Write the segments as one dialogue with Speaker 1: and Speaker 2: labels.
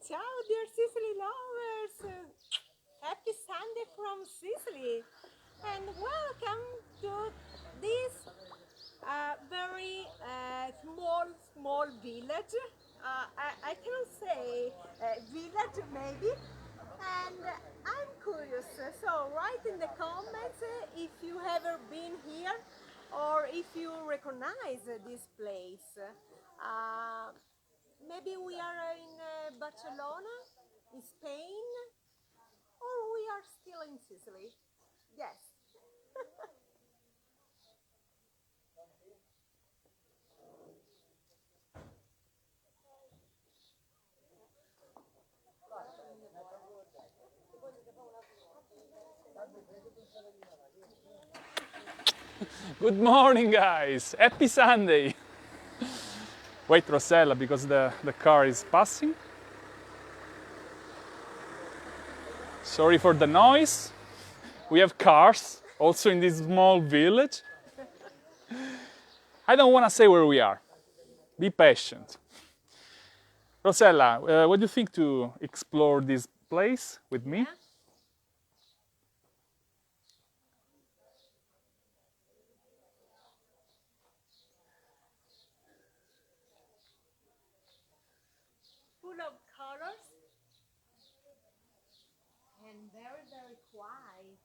Speaker 1: Ciao, dear Sicily lovers! Happy Sunday from Sicily, and welcome to this very small village. I cannot say village maybe, and I'm curious. So write in the comments if you ever been here or if you recognize this place. Uh, Maybe we are in Barcelona, in Spain, or we are still in Sicily. Yes.
Speaker 2: Good morning, guys! Happy Sunday! Wait, Rosella, because the car is passing. Sorry for the noise. We have cars also in this small village. I don't want to say where we are. Be patient. Rosella, what do you think to explore this place with me?
Speaker 1: Yeah. Full of colors and very quiet.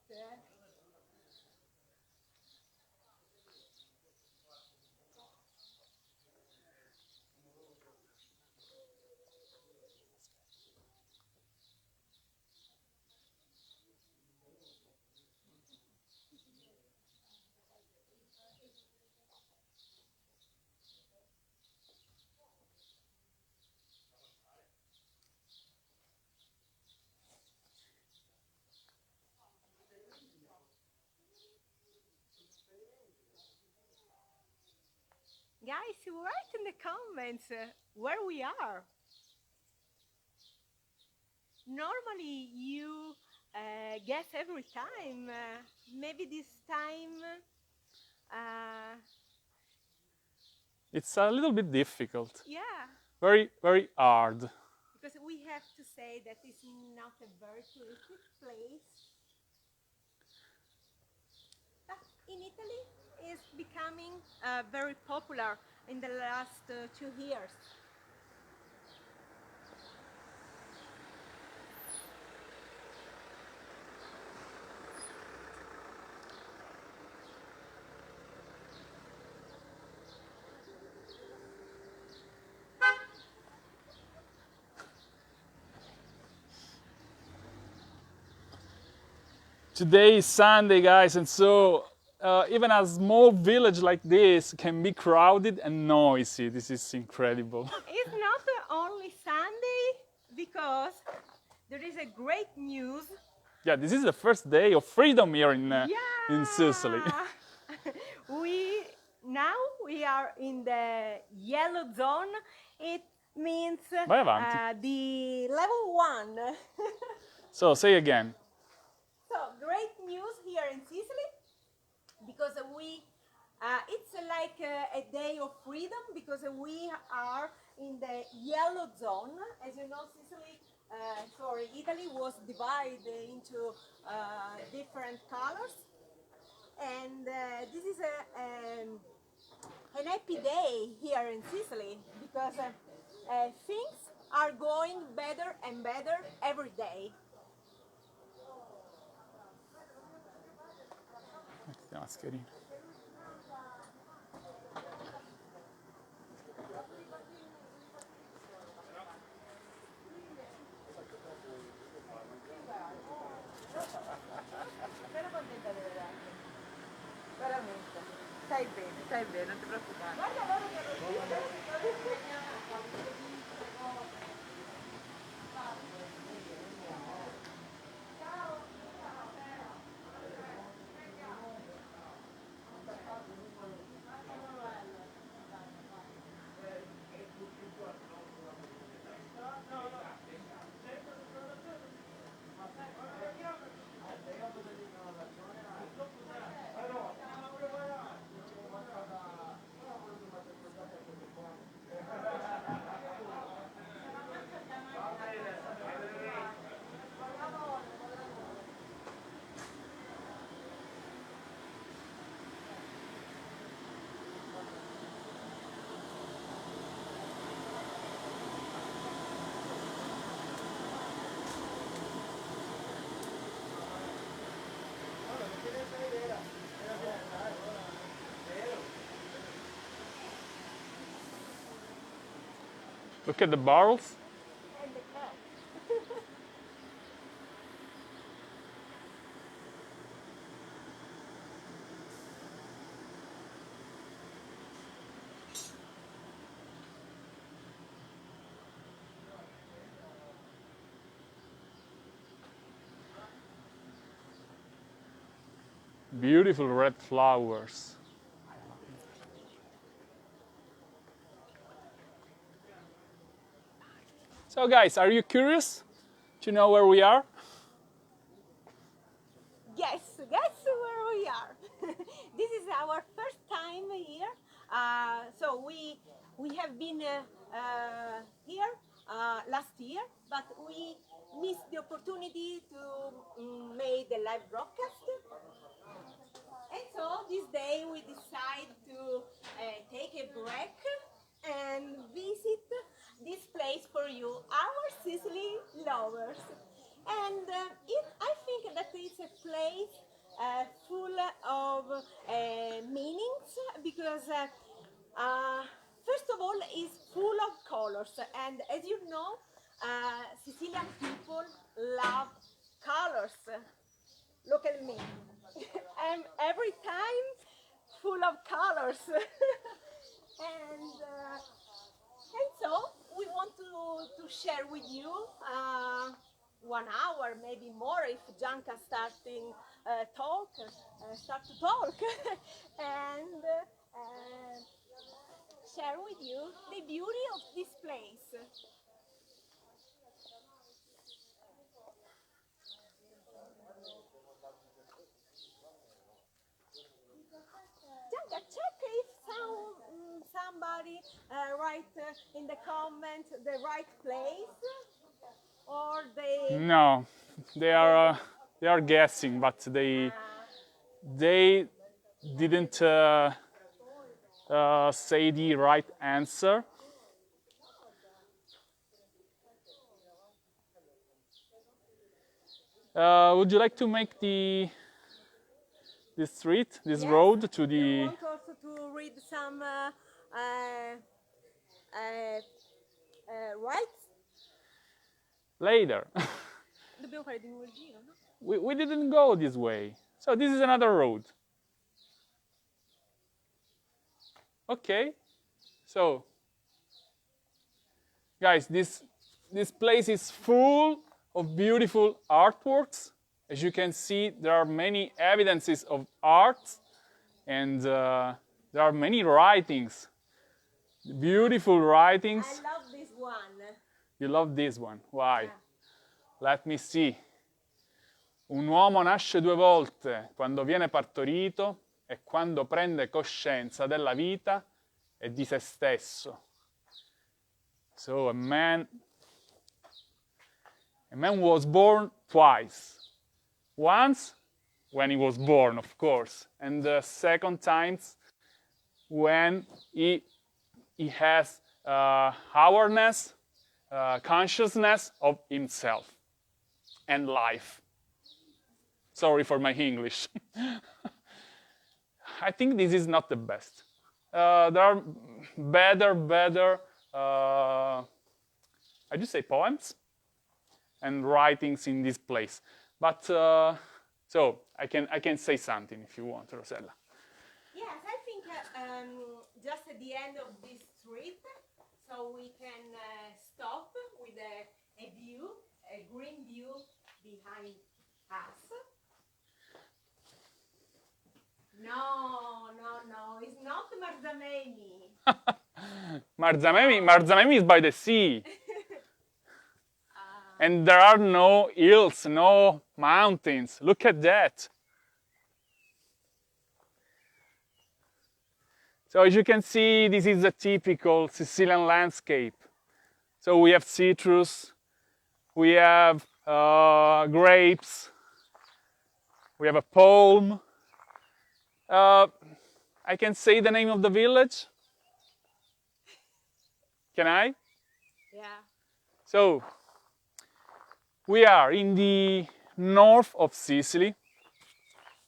Speaker 1: Guys, write in the comments where we are. Normally you guess every time. Maybe this time uh,
Speaker 2: It's a little bit difficult.
Speaker 1: yeah,
Speaker 2: Very hard.
Speaker 1: because we have to say that it's not a very touristic place. But in Italy, it's becoming very popular in the last 2 years.
Speaker 2: Today is Sunday, guys, and so even a small village like this can be crowded and noisy. This is incredible.
Speaker 1: It's not only Sunday because there is a great news.
Speaker 2: Yeah, this is the first day of freedom here in Sicily.
Speaker 1: Yeah! we are in the yellow zone. It means
Speaker 2: Vai avanti.
Speaker 1: the level 1.
Speaker 2: So, say again.
Speaker 1: So great news here in Sicily because it's like a day of freedom because we are in the yellow zone. As you know, Italy was divided into different colors, and this is an happy day here in Sicily because things are going better and better every day.
Speaker 2: Metti la mascherina.
Speaker 1: Sono contenta di vederti, veramente. Stai bene, non ti preoccupare. Guarda loro che
Speaker 2: Look at the barrels.
Speaker 1: And the cat.
Speaker 2: Beautiful red flowers. So guys, are you curious to know where we are?
Speaker 1: Yes, guess where we are. This is our first time here. So we have been here last year, but we missed the opportunity to make the live broadcast. And so this day we decide to take a break and visit this place for you, our Sicily Lovers. And I think that it's a place full of meanings because first of all it's full of colors, and as you know, Sicilian people love colors. Look at me. I'm every time full of colors. And so we want to share with you 1 hour, maybe more, if Gianca start to talk, and share with you the beauty of this place. Gianca, check if somebody write in the comment the right place, or they.
Speaker 2: No, they are guessing, but they didn't say the right answer. Would you like to make the street, this
Speaker 1: Yes,
Speaker 2: road to
Speaker 1: you
Speaker 2: the?
Speaker 1: want also to read some rights?
Speaker 2: Later.
Speaker 1: Dobbiamo fare di nuovo il giro, no?
Speaker 2: We didn't go this way, so this is another road. Okay, so guys, this place is full of beautiful artworks. As you can see, there are many evidences of art, and there are many writings, beautiful writings.
Speaker 1: I love this one.
Speaker 2: You love this one. Why?
Speaker 1: Yeah.
Speaker 2: Let me see. Un uomo nasce 2 volte, quando viene partorito e quando prende coscienza della vita e di se stesso. So a man was born twice. Once when he was born, of course, and the second time when he has awareness, consciousness of himself and life. Sorry for my English. I think this is not the best. There are better, I do say poems and writings in this place. But so I can say something if you want, Rosella.
Speaker 1: Yes, I think just at the end of this trip, so we can stop with a view, a green view behind us. No, it's not Marzamemi.
Speaker 2: Marzamemi is by the sea. And there are no hills, no mountains. Look at that. So as you can see, this is a typical Sicilian landscape. So we have citrus, we have grapes, we have a palm. I can say the name of the village? Can I?
Speaker 1: Yeah.
Speaker 2: So, we are in the north of Sicily.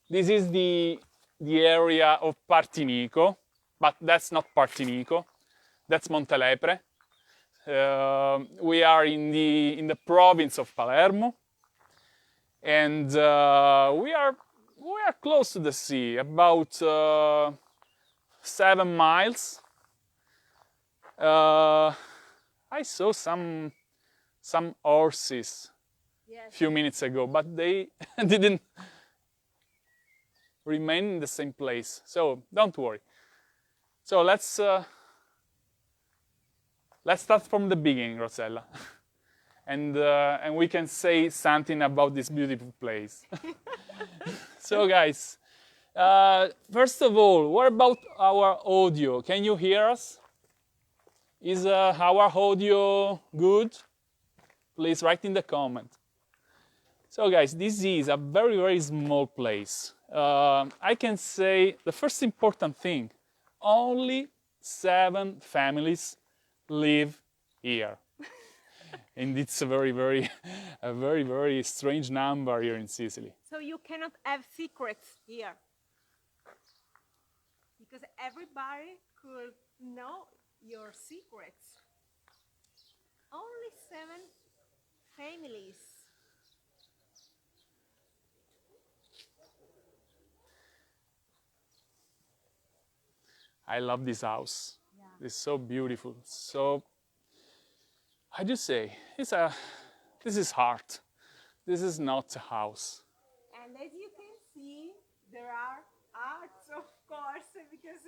Speaker 2: This is the area of Partinico, but that's not Partinico, that's Montelepre. We are in the province of Palermo, and we are close to the sea, about 7 miles. I saw some horses a few minutes ago, but they didn't remain in the same place. So don't worry. So let's start from the beginning, Rosella, and we can say something about this beautiful place. So, guys, first of all, what about our audio? Can you hear us? Is our audio good? Please write in the comment. So, guys, this is a very, very small place. I can say the first important thing: only 7 families live here. And it's a very, very strange number here in Sicily.
Speaker 1: So you cannot have secrets here, because everybody could know your secrets. Only 7 families.
Speaker 2: I love this house. Yeah. It's so beautiful. So, how do you say? This is art. This is not a house.
Speaker 1: And as you can see, there are arts, of course, because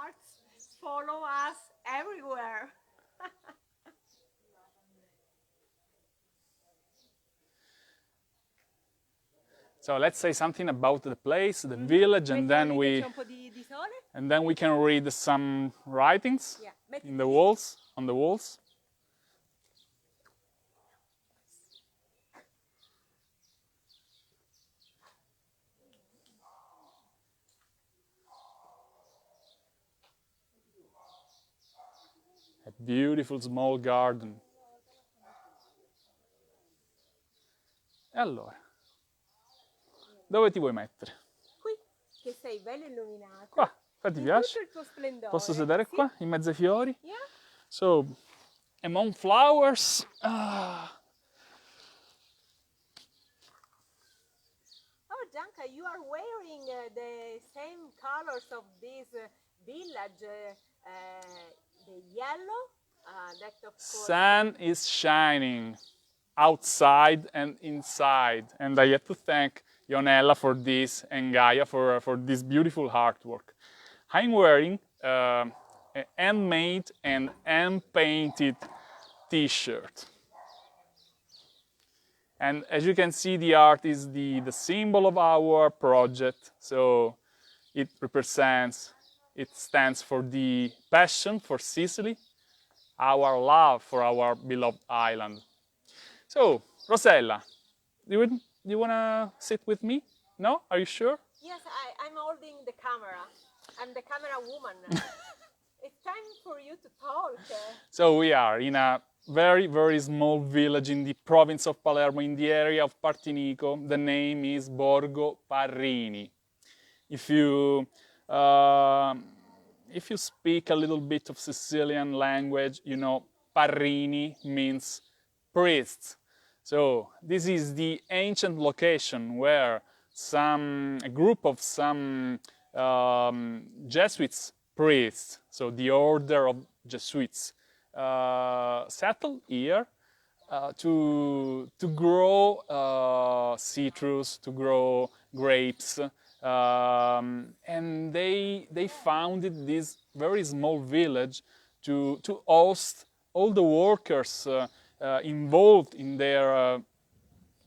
Speaker 1: arts follow us everywhere.
Speaker 2: So let's say something about the place, the village, and then we can read some writings in the walls, on the walls. A beautiful small garden. E allora, dove ti vuoi mettere?
Speaker 1: Qui, che sei bello illuminato.
Speaker 2: Qua, ti piace?
Speaker 1: Tutto il tuo splendore.
Speaker 2: Posso sedere qua, in mezzo ai fiori?
Speaker 1: Yeah.
Speaker 2: So, among flowers.
Speaker 1: Oh, Gianca, you are wearing the same colors of this village, the yellow, that of course...
Speaker 2: Sun is shining outside and inside, and I have to thank Ionella for this and Gaia for this beautiful artwork. I'm wearing a handmade and hand-painted t-shirt. And as you can see, the art is the symbol of our project, so it stands for the passion for Sicily, our love for our beloved island. So, Rosella, do you want to sit with me? No? Are you sure?
Speaker 1: Yes, I'm holding the camera. I'm the camera woman. It's time for you to talk.
Speaker 2: So we are in a very, very small village in the province of Palermo, in the area of Partinico. The name is Borgo Parrini. If you speak a little bit of Sicilian language, you know Parrini means priests. So this is the ancient location where a group of Jesuits priests, so the order of Jesuits, settled here to grow citrus, to grow grapes, and they founded this very small village to host all the workers involved in their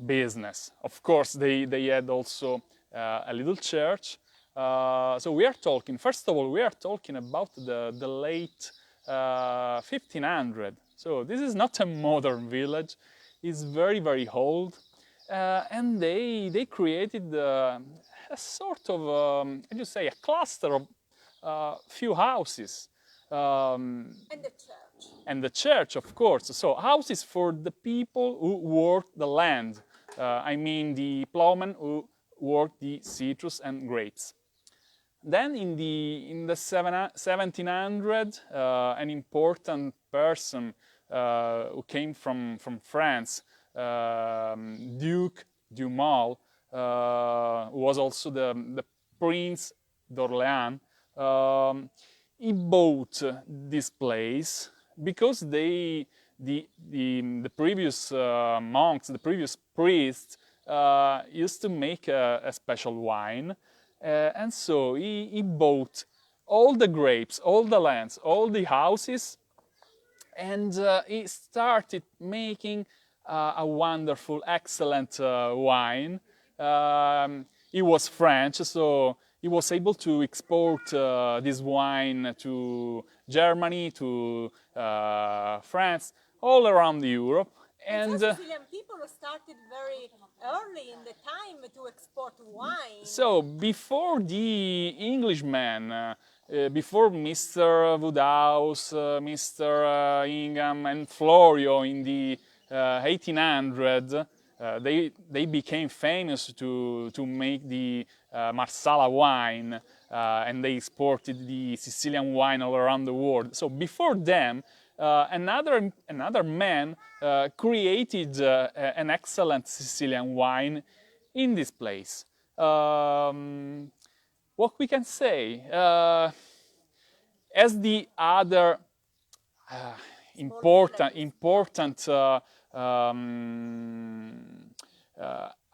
Speaker 2: business. Of course, they had also a little church. So we are talking, first of all, we are talking about the late 1500. So this is not a modern village. It's very, very old. And they created a sort of, how do you say, a cluster of few houses.
Speaker 1: And the church.
Speaker 2: And the church, of course. So houses for the people who work the land. I mean the plowmen who work the citrus and grapes. Then in the 1700, an important person who came from France, Duke Dumal, who was also the Prince d'Orléans. He bought this place because the previous monks, the previous priests, used to make a special wine, and so he bought all the grapes, all the lands, all the houses, and he started making a wonderful, excellent wine. He was French, so he was able to export this wine to Germany, to France, all around Europe.
Speaker 1: And so Sicilian people started very early in the time to export wine.
Speaker 2: So before the Englishmen, before Mr. Woodhouse, Mr. Ingham and Florio in the 1800s, they became famous to make the Marsala wine, and they exported the Sicilian wine all around the world. So before them, another man created an excellent Sicilian wine in this place. What we can say, as the other important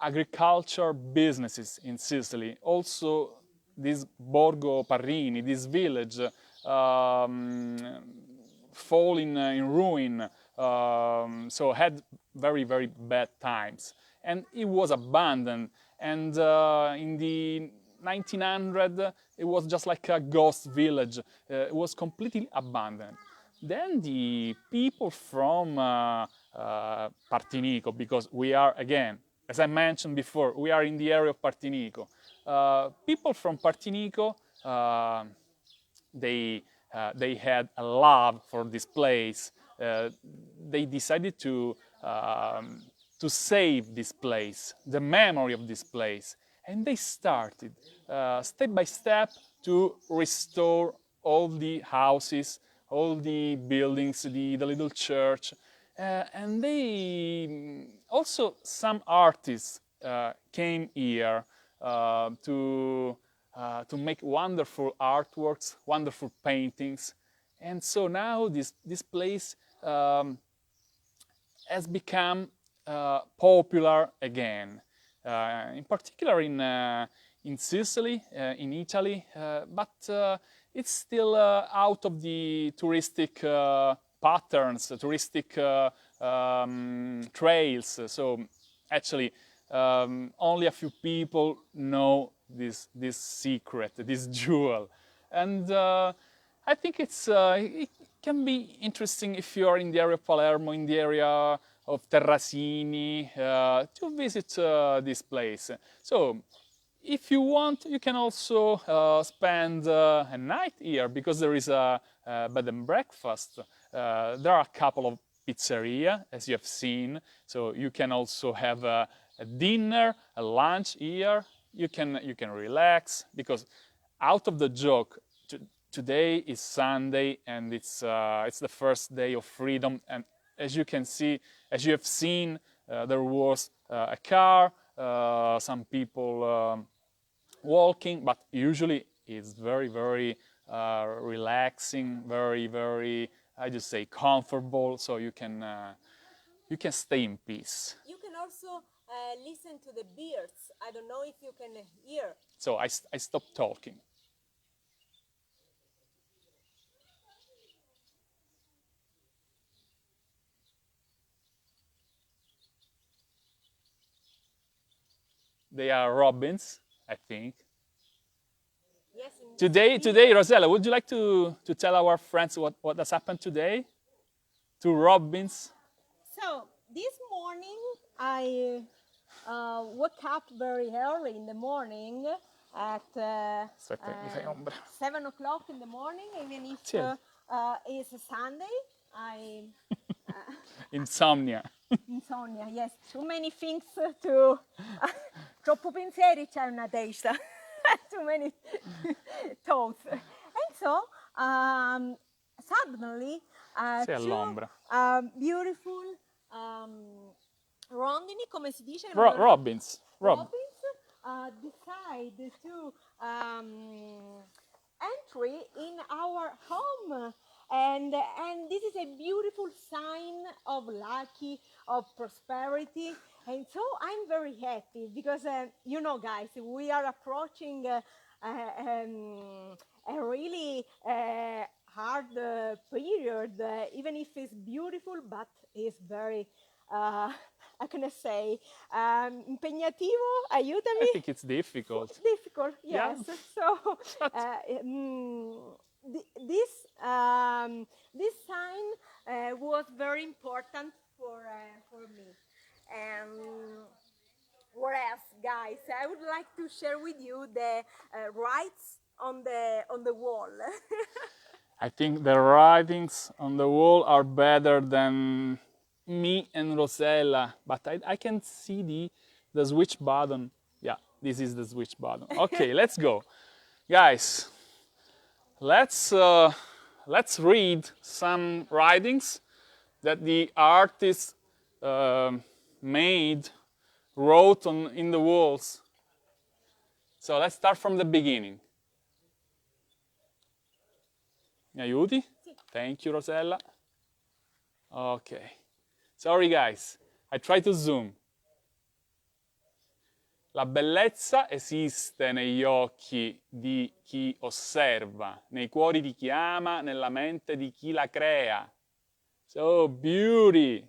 Speaker 2: agriculture businesses in Sicily, also this Borgo Parrini, this village, fall in ruin, so had very, very bad times, and it was abandoned. And in the 1900, it was just like a ghost village. It was completely abandoned. Then the people from Partinico, because we are, again, as I mentioned before, we are in the area of Partinico. People from Partinico, they had a love for this place. They decided to save this place, the memory of this place. And they started, step by step, to restore all the houses, all the buildings, the little church. And they also, some artists came here to make wonderful artworks, wonderful paintings. And so now this place has become popular again, in particular in Sicily, in Italy, but it's still out of the touristic patterns, touristic trails. So actually, only a few people know this secret, this jewel, and I think it can be interesting if you are in the area of Palermo, in the area of Terrasini, to visit this place. So if you want, you can also spend a night here, because there is a bed and breakfast. There are a couple of pizzeria, as you have seen, so you can also have a dinner, a lunch here. You can relax, because out of the joke, today is Sunday, and it's the first day of freedom. And as you can see, as you have seen, there was a car, some people walking, but usually it's very, very relaxing, very, very, I just say, comfortable. So you can stay in peace.
Speaker 1: You can also listen to the birds. I don't know if you can hear.
Speaker 2: So I stopped talking. They are robins, I think.
Speaker 1: Yes.
Speaker 2: Today, Rosella, would you like to tell our friends what has happened today to robins?
Speaker 1: So this morning I woke up very early in the morning at 7 o'clock in the morning, even if it's Sunday.
Speaker 2: Insomnia.
Speaker 1: Insomnia, yes. Too many things to... Troppo pensieri c'è una testa. Too many thoughts. And so suddenly
Speaker 2: Sei all'ombra.
Speaker 1: beautiful rondini, come si dice?
Speaker 2: Robins.
Speaker 1: Decide to entry in our home, and this is a beautiful sign of lucky, of prosperity, and so I'm very happy because you know, guys, we are approaching a really hard period, even if it's beautiful, but it's very how can I say, impegnativo, aiutami.
Speaker 2: I think it's difficult.
Speaker 1: Difficult,
Speaker 2: Yeah.
Speaker 1: yes. So this sign was very important for me. Whereas, guys, I would like to share with you the writes on the wall.
Speaker 2: I think the writings on the wall are better than me and Rosella, but I can see the switch button. Yeah, this is the switch button. Okay, let's go. Guys, let's read some writings that the artist wrote in the walls. So let's start from the beginning. Mi aiuti?
Speaker 1: Sì.
Speaker 2: Thank you, Rosella. Okay. Sorry, guys. I try to zoom. La bellezza esiste negli occhi di chi osserva, nei cuori di chi ama, nella mente di chi la crea. So, beauty.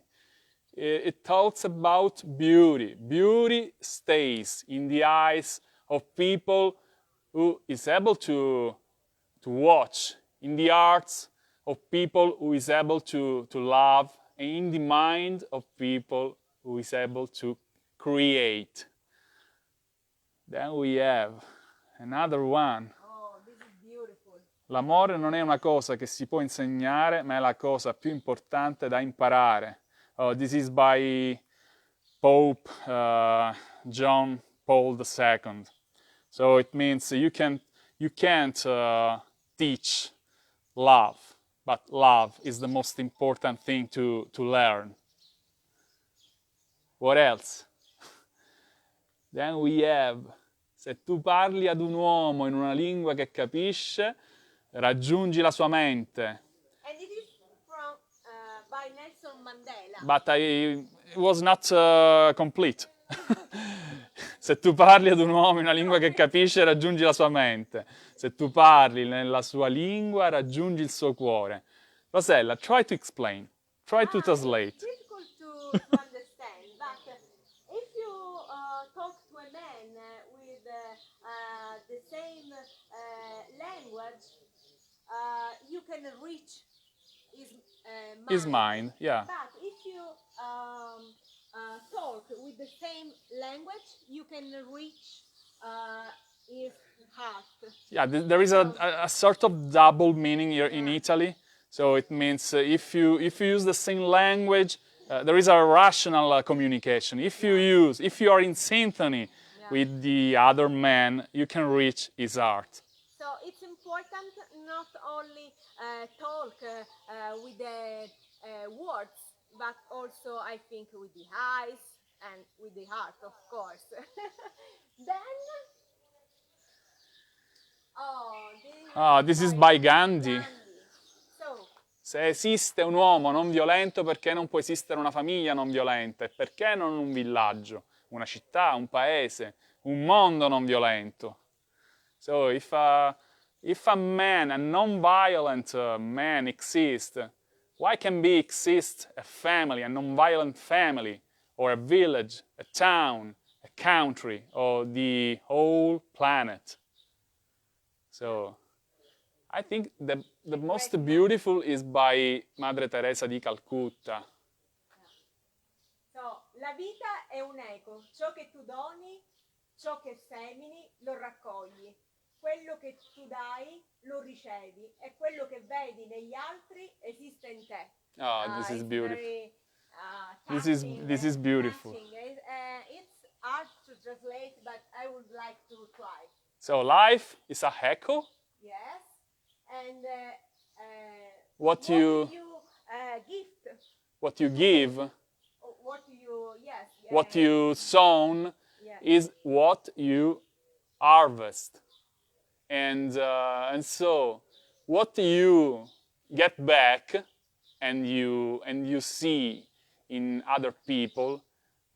Speaker 2: It talks about beauty. Beauty stays in the eyes of people who is able to watch, in the hearts of people who is able to love, and in the mind of people who is able to create. Then we have another one.
Speaker 1: Oh, this is beautiful.
Speaker 2: L'amore non è una cosa che si può insegnare, ma è la cosa più importante da imparare. Oh, this is by Pope John Paul II. So it means you can't teach love, but love is the most important thing to learn. What else? Then we have, se tu parli ad un uomo in una lingua che capisce, raggiungi la sua mente.
Speaker 1: And it is from by Nelson Mandela.
Speaker 2: But it was not complete. Se tu parli ad un uomo in una lingua che capisce, raggiungi la sua mente. Se tu parli nella sua lingua, raggiungi il suo cuore. Rosella, try to explain. Try to translate.
Speaker 1: It's difficult to understand, but if you talk to a man with the same language, you can reach his mind.
Speaker 2: Yeah.
Speaker 1: But if you talk with the same language, you can reach his heart.
Speaker 2: Yeah, there is a sort of double meaning here in Italy. So it means if you use the same language, there is a rational communication. If you are in symphony with the other man, you can reach his heart.
Speaker 1: So it's important not only talk with the words, but also I think with the eyes and with the heart, of course. Then,
Speaker 2: This is by Gaudi.
Speaker 1: So,
Speaker 2: Se esiste un uomo non violento, perché non può esistere una famiglia non violenta? E perché non un villaggio, una città, un paese, un mondo non violento? So if a man, a non-violent man exists, why can exist a family, a non-violent family, or a village, a town, a country, or the whole planet? So I think the most beautiful is by Madre Teresa di Calcutta.
Speaker 1: So, la vita è un eco, ciò che tu doni, ciò che semini, lo raccogli. Quello che tu dai, lo ricevi, e quello che vedi negli altri esiste in te.
Speaker 2: Oh, this is beautiful.
Speaker 1: Very,
Speaker 2: This is beautiful.
Speaker 1: It's hard to translate, but I would like to try.
Speaker 2: So life is a echo.
Speaker 1: Yes, and
Speaker 2: what you
Speaker 1: gift,
Speaker 2: what you give,
Speaker 1: what you, yes,
Speaker 2: what you sown
Speaker 1: yeah.
Speaker 2: is what you harvest. And so what you get back and you see in other people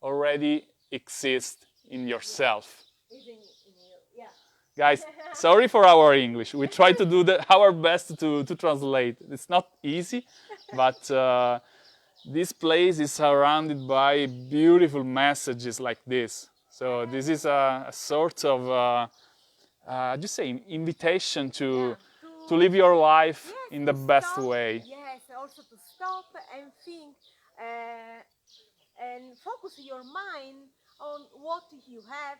Speaker 2: already exists in yourself.
Speaker 1: Is in you, yeah.
Speaker 2: Guys, sorry for our English. We try to do our best to translate. It's not easy, but this place is surrounded by beautiful messages like this. So this is a sort of, just say, invitation to live your life in the best way.
Speaker 1: Yes, also to stop and think and focus your mind on what you have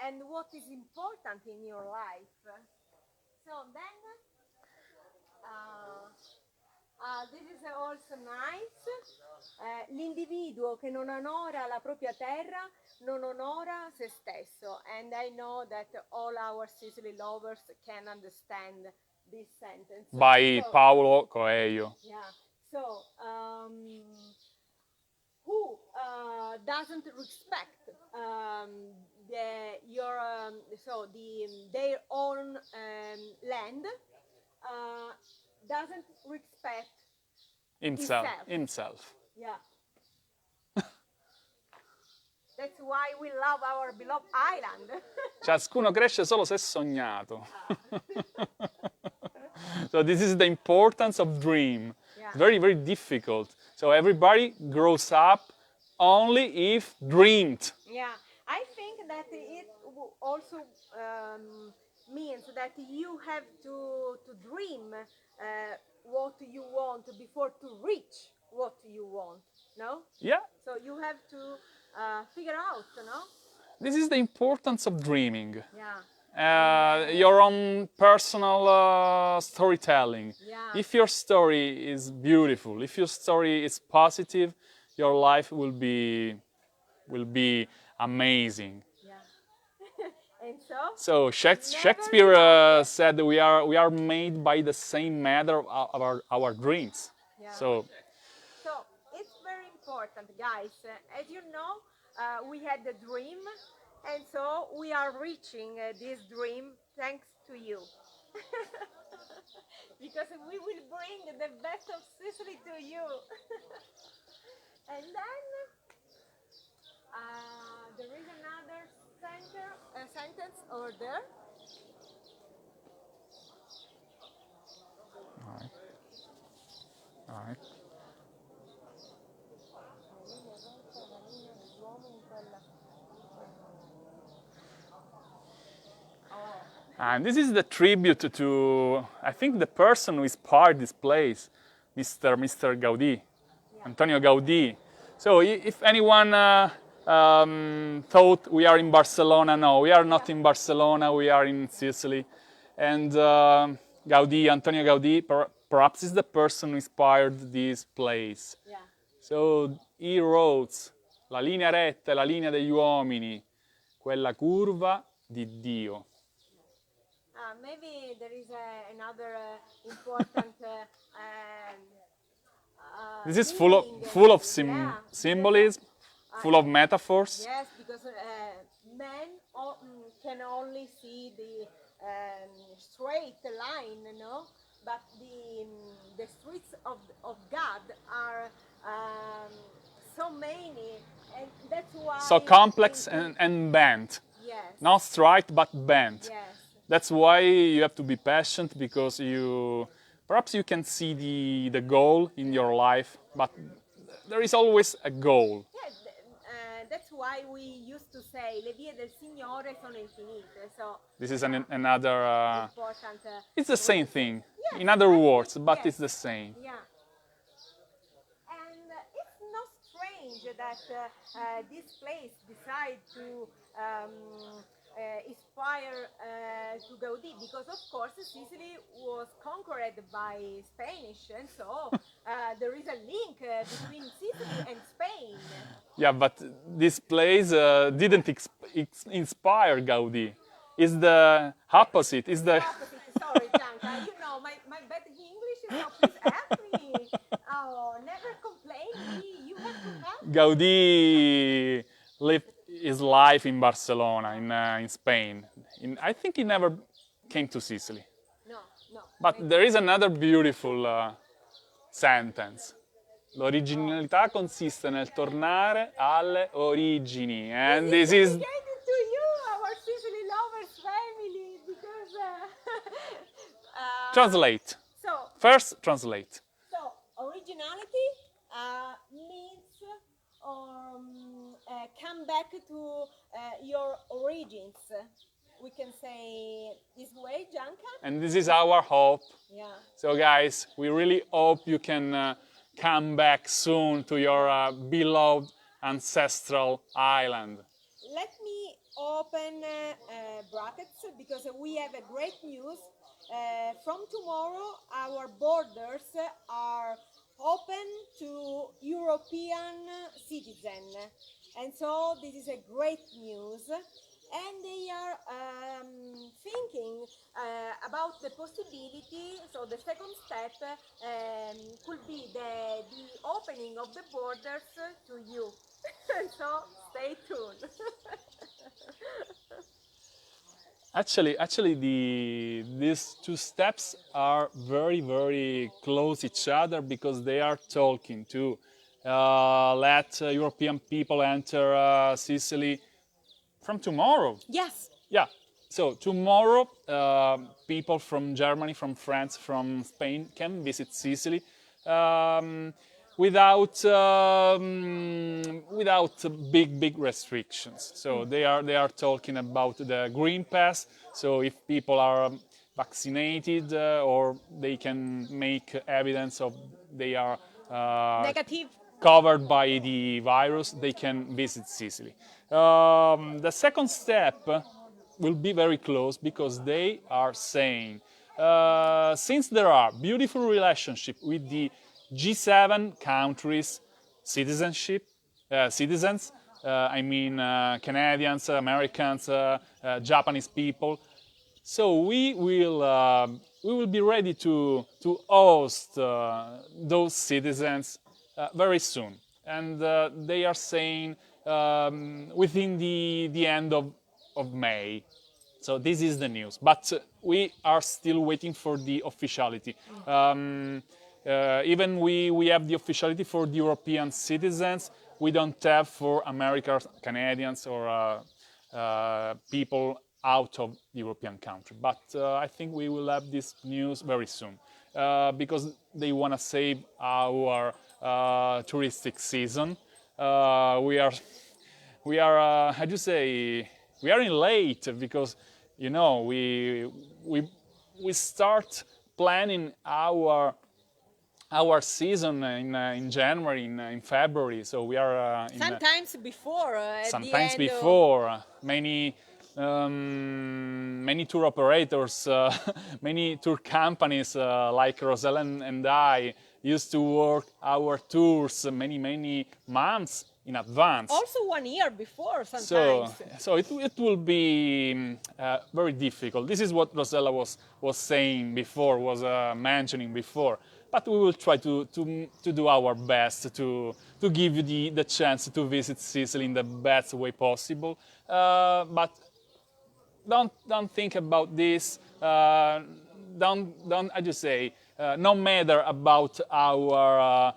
Speaker 1: and what is important in your life. So then, this is also nice. L'individuo che non onora la propria terra non onora se stesso. And I know that all our Sicily lovers can understand this sentence.
Speaker 2: By Paolo Coelho.
Speaker 1: Yeah. So, who doesn't respect their own land doesn't respect
Speaker 2: himself.
Speaker 1: Yeah. That's why we love our beloved island.
Speaker 2: Ciascuno cresce solo se sognato. So this is the importance of dream.
Speaker 1: Yeah.
Speaker 2: Very, very difficult. So everybody grows up only if dreamed.
Speaker 1: Yeah, I think that it also means that you have to dream what you want before to reach what you want, no?
Speaker 2: Yeah.
Speaker 1: So you have to figure out, no?
Speaker 2: This is the importance of dreaming.
Speaker 1: Yeah.
Speaker 2: Your own personal storytelling.
Speaker 1: Yeah.
Speaker 2: If your story is beautiful, if your story is positive, your life will be amazing.
Speaker 1: Yeah. And
Speaker 2: so Shakespeare said we are made by the same matter of our dreams.
Speaker 1: Yeah.
Speaker 2: So
Speaker 1: it's very important, guys. As you know, we had a dream, and so we are reaching this dream thanks to you. Because we will bring the best of Sicily to you. And then there is another sentence over there.
Speaker 2: All right. And this is the tribute to, I think, the person who inspired this place, Mr. Gaudi, Antonio Gaudi. So if anyone thought we are in Barcelona, no, we are not in Barcelona, we are in Sicily. And Gaudi, Antonio Gaudi, perhaps is the person who inspired this place.
Speaker 1: Yeah.
Speaker 2: So he wrote, la linea retta è la linea degli uomini, quella curva di Dio.
Speaker 1: Maybe there is another important.
Speaker 2: This is full of symbolism, full of metaphors.
Speaker 1: Yes, because men can only see the straight line, no? But the streets of God are so many, and that's why.
Speaker 2: So complex and bent.
Speaker 1: Yes.
Speaker 2: Not straight, but bent.
Speaker 1: Yes.
Speaker 2: That's why you have to be patient, because perhaps you can see the goal in your life, but there is always a goal.
Speaker 1: Yes, that's why we used to say le vie del Signore sono infinite. So
Speaker 2: this is another.
Speaker 1: Important.
Speaker 2: It's the same thing,
Speaker 1: Yes,
Speaker 2: in other words, but
Speaker 1: yes.
Speaker 2: it's the same.
Speaker 1: Yeah. And it's not strange that this place decided to inspire to Gaudi, because of course Sicily was conquered by Spanish, and so there is a link between Sicily and Spain.
Speaker 2: Yeah, but this place didn't inspire Gaudi. It's the opposite. It's the
Speaker 1: Sorry, You know, my bad English, so please help me. Oh, never complain me. You have to help me.
Speaker 2: Gaudi lived his life in Barcelona, in Spain. I think he never came to Sicily.
Speaker 1: No, no.
Speaker 2: But there is another beautiful sentence. L'originalità consiste nel tornare alle origini. And this is
Speaker 1: dedicated to you, our Sicily Lovers family, because
Speaker 2: translate.
Speaker 1: So
Speaker 2: First, translate.
Speaker 1: So originality means come back to your origins. We can say this way, Gianca.
Speaker 2: And this is our hope.
Speaker 1: Yeah.
Speaker 2: So guys, we really hope you can come back soon to your beloved ancestral island.
Speaker 1: Let me open brackets because we have a great news. From tomorrow, our borders are open to European citizens, and so this is a great news. And they are thinking about the possibility. So the second step could be the opening of the borders to you. So stay tuned.
Speaker 2: Actually, these two steps are very, very close each other because they are talking to let European people enter Sicily from tomorrow.
Speaker 1: Yes.
Speaker 2: Yeah. So tomorrow, people from Germany, from France, from Spain can visit Sicily without big restrictions. So they are talking about the green pass. So if people are vaccinated or they can make evidence of they are
Speaker 1: Negative.
Speaker 2: covered by the virus, they can visit Sicily. The second step will be very close because they are saying since there are beautiful relationships with the G7 countries, citizens, I mean Canadians, Americans, Japanese people. So we will be ready to host those citizens very soon, and they are saying within the end of May. So this is the news, but we are still waiting for the officiality. Even we have the officiality for the European citizens, we don't have for Americans, Canadians, or people out of the European country. But I think we will have this news very soon because they want to save our touristic season. We are how do you say, we are in late because you know we start planning our season in January, in February. So we are
Speaker 1: sometimes before.
Speaker 2: Sometimes before. Many tour operators, many tour companies like Rosella and I used to work our tours many months in advance.
Speaker 1: Also 1 year before sometimes.
Speaker 2: So it will be very difficult. This is what Rosella was saying before, was mentioning before. But we will try to do our best to give you the chance to visit Sicily in the best way possible. But don't think about this. Don't I just say no matter about our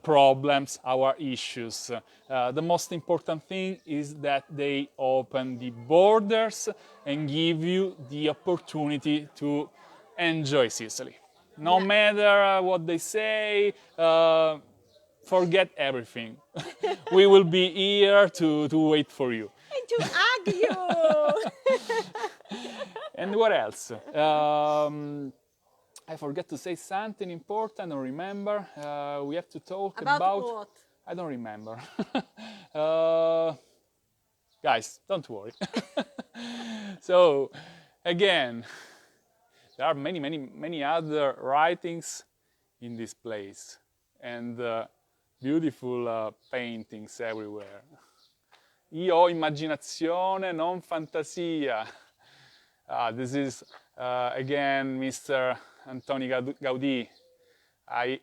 Speaker 2: problems, our issues. The most important thing is that they open the borders and give you the opportunity to enjoy Sicily. No matter what they say, forget everything. We will be here to wait for you.
Speaker 1: And to hug you.
Speaker 2: And what else? I forgot to say something important, or remember. We have to talk about
Speaker 1: what?
Speaker 2: I don't remember. Guys, don't worry. So, again, there are many other writings in this place and beautiful paintings everywhere. Io ho immaginazione, non fantasia. This is again Mr. Antoni Gaudi, I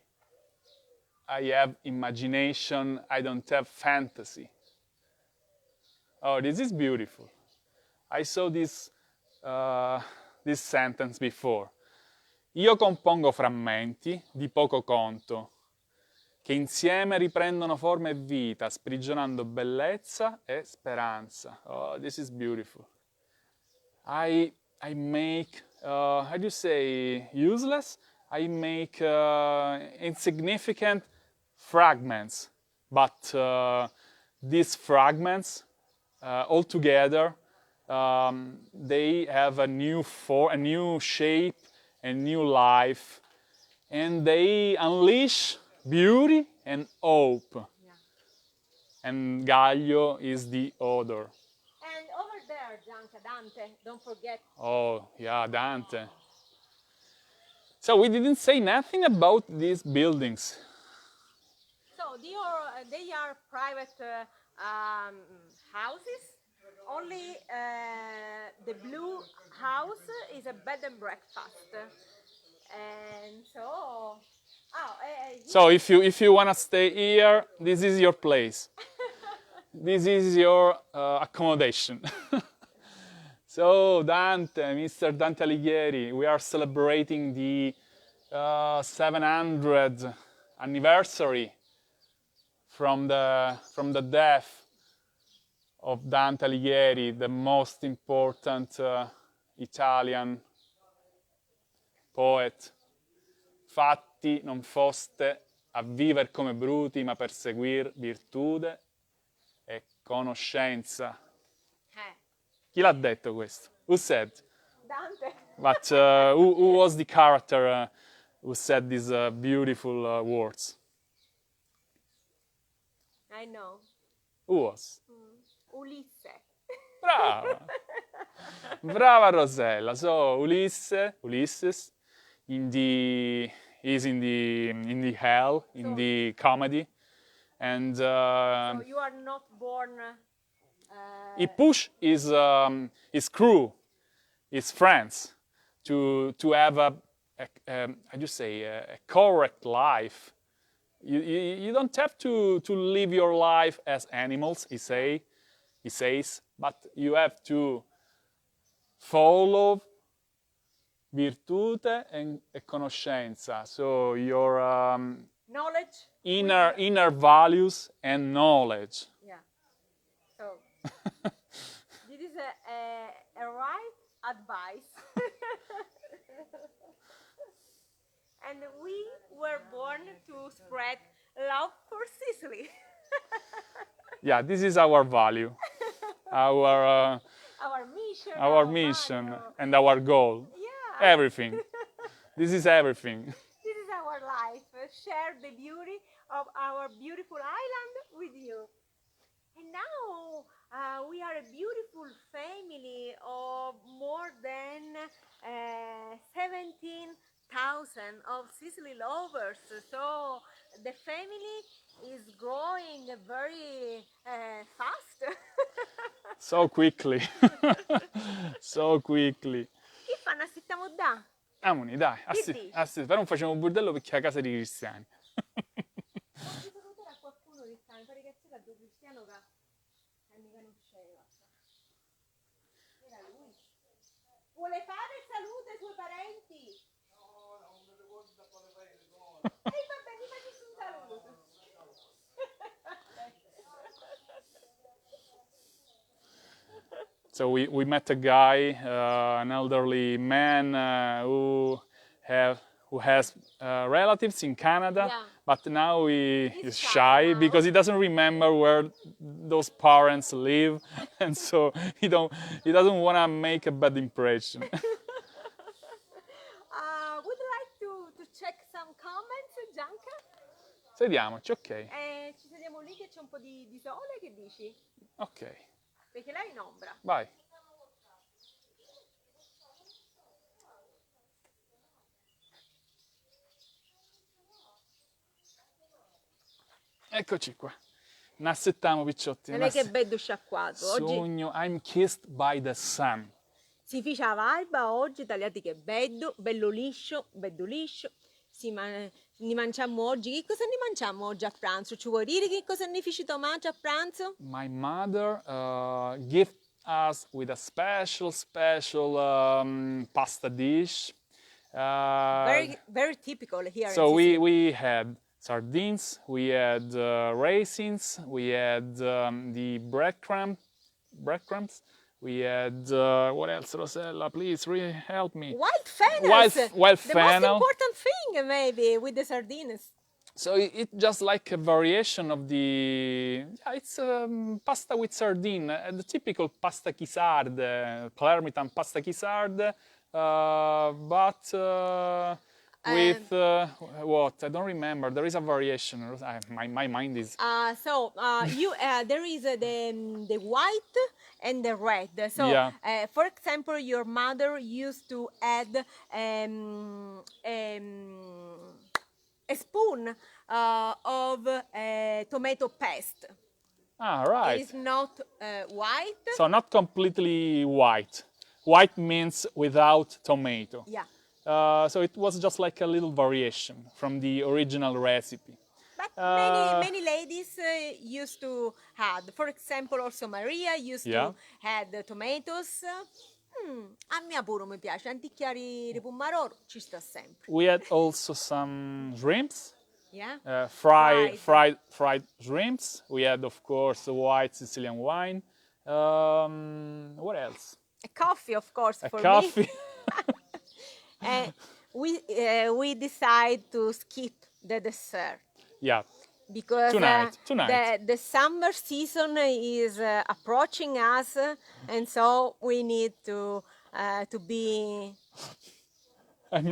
Speaker 2: have imagination, I don't have fantasy. Oh, this is beautiful. I saw this sentence before. Io compongo frammenti di poco conto, che insieme riprendono forma e vita, sprigionando bellezza e speranza. Oh, this is beautiful. I make, how do you say, useless? I make insignificant fragments, but these fragments all together, they have a new form, a new shape, a new life, and they unleash beauty and hope.
Speaker 1: Yeah.
Speaker 2: And Gaglio is the author.
Speaker 1: And over there, Gianca, Dante, don't forget.
Speaker 2: Oh, yeah, Dante. So we didn't say nothing about these buildings.
Speaker 1: So they are private houses. Only the blue house is a bed and breakfast. And so,
Speaker 2: So if you wanna stay here, this is your place. This is your accommodation. So Dante, Mr. Dante Alighieri, we are celebrating the 700th anniversary from the death of Dante Alighieri, the most important Italian poet. Fatti non foste a viver come bruti, ma per seguir virtude e conoscenza. Chi l'ha detto questo? Who said?
Speaker 1: Dante.
Speaker 2: But who was the character who said these beautiful words?
Speaker 1: I know.
Speaker 2: Who was?
Speaker 1: Ulisse.
Speaker 2: Brava! Brava Rosella. So Ulysses, is in the hell, in the comedy, and
Speaker 1: So you are not born.
Speaker 2: he pushed his crew, his friends, to have a how do you say, a correct life. You don't have to live your life as animals, he says, but you have to follow virtute e conoscenza, so your
Speaker 1: Knowledge.
Speaker 2: inner values and knowledge.
Speaker 1: Yeah. So this is a right advice. And we were born to spread love for Sicily.
Speaker 2: Yeah, this is our value, our mission,
Speaker 1: value.
Speaker 2: and our goal.
Speaker 1: Yeah.
Speaker 2: Everything. This is everything.
Speaker 1: This is our life. Share the beauty of our beautiful island with you. And now we are a beautiful family of more than 17,000 of Sicily Lovers. So the family is growing very fast.
Speaker 2: So quickly. So quickly.
Speaker 1: Che fanno? Aspettiamo da?
Speaker 2: Amoni, dai,
Speaker 1: dici?
Speaker 2: però non facciamo un bordello perché è a casa di cristiani.
Speaker 1: Posso salutare a qualcuno che sta, mi pare che c'era due cristiano che mi conosceva. Era lui. Vuole fare salute ai suoi parenti? No, non mi ricordo da quale paese sono. E vabbè, mi facessi un saluto.
Speaker 2: So we met a guy, an elderly man who has relatives in Canada,
Speaker 1: Yeah.
Speaker 2: but now he
Speaker 1: He's
Speaker 2: is
Speaker 1: shy
Speaker 2: shy
Speaker 1: now.
Speaker 2: because he doesn't remember where those parents live, and so he doesn't want to make a bad impression.
Speaker 1: Would like to check some comments, Gianca?
Speaker 2: Sediamoci, ok.
Speaker 1: Ci sediamo lì che c'è un po' di sole, che dici?
Speaker 2: Ok,
Speaker 1: Perché lei è in ombra.
Speaker 2: vai. Eccoci qua. Nassettiamo, picciotti.
Speaker 1: Non è che bello sciacquato. Oggi
Speaker 2: Sogno, I'm kissed by the sun.
Speaker 1: Si fece la barba oggi, tagliati che bello liscio, bello liscio. Ne mangiamo oggi. Che cosa ne mangiamo oggi a pranzo? Ci vuoi dire che cosa ne feci Tommaso a pranzo?
Speaker 2: My mother gifted us with a special pasta dish.
Speaker 1: Very typical here
Speaker 2: So
Speaker 1: in Sicily.
Speaker 2: we had sardines, we had raisins, we had the breadcrumbs. We had what else, Rosella? Please, really help me.
Speaker 1: Wild fennels.
Speaker 2: Wild
Speaker 1: The
Speaker 2: fennel.
Speaker 1: most important thing, maybe, with the sardines.
Speaker 2: So it's just like a variation of the. Yeah, it's pasta with sardine, the typical pasta chi sarde, Palermitan pasta chi sarde, but with what? I don't remember. There is a variation. My mind is.
Speaker 1: There is the white and the red. So,
Speaker 2: Yeah.
Speaker 1: For example, your mother used to add a spoon of tomato paste.
Speaker 2: Ah, right.
Speaker 1: It is not white.
Speaker 2: So not completely white. White means without tomato.
Speaker 1: Yeah.
Speaker 2: So it was just like a little variation from the original recipe.
Speaker 1: But many ladies used to add. For example, also Maria used to add tomatoes. A me pure mi piace, anticchiari di pomodoro ci sta sempre.
Speaker 2: We had also some shrimps.
Speaker 1: Yeah.
Speaker 2: Fried shrimps. We had, of course, white Sicilian wine. What else?
Speaker 1: A coffee, of course,
Speaker 2: A
Speaker 1: for
Speaker 2: coffee.
Speaker 1: me. We decide to skip the dessert.
Speaker 2: Yeah.
Speaker 1: Because
Speaker 2: Tonight.
Speaker 1: The summer season is approaching us, and so we need to be.
Speaker 2: I'm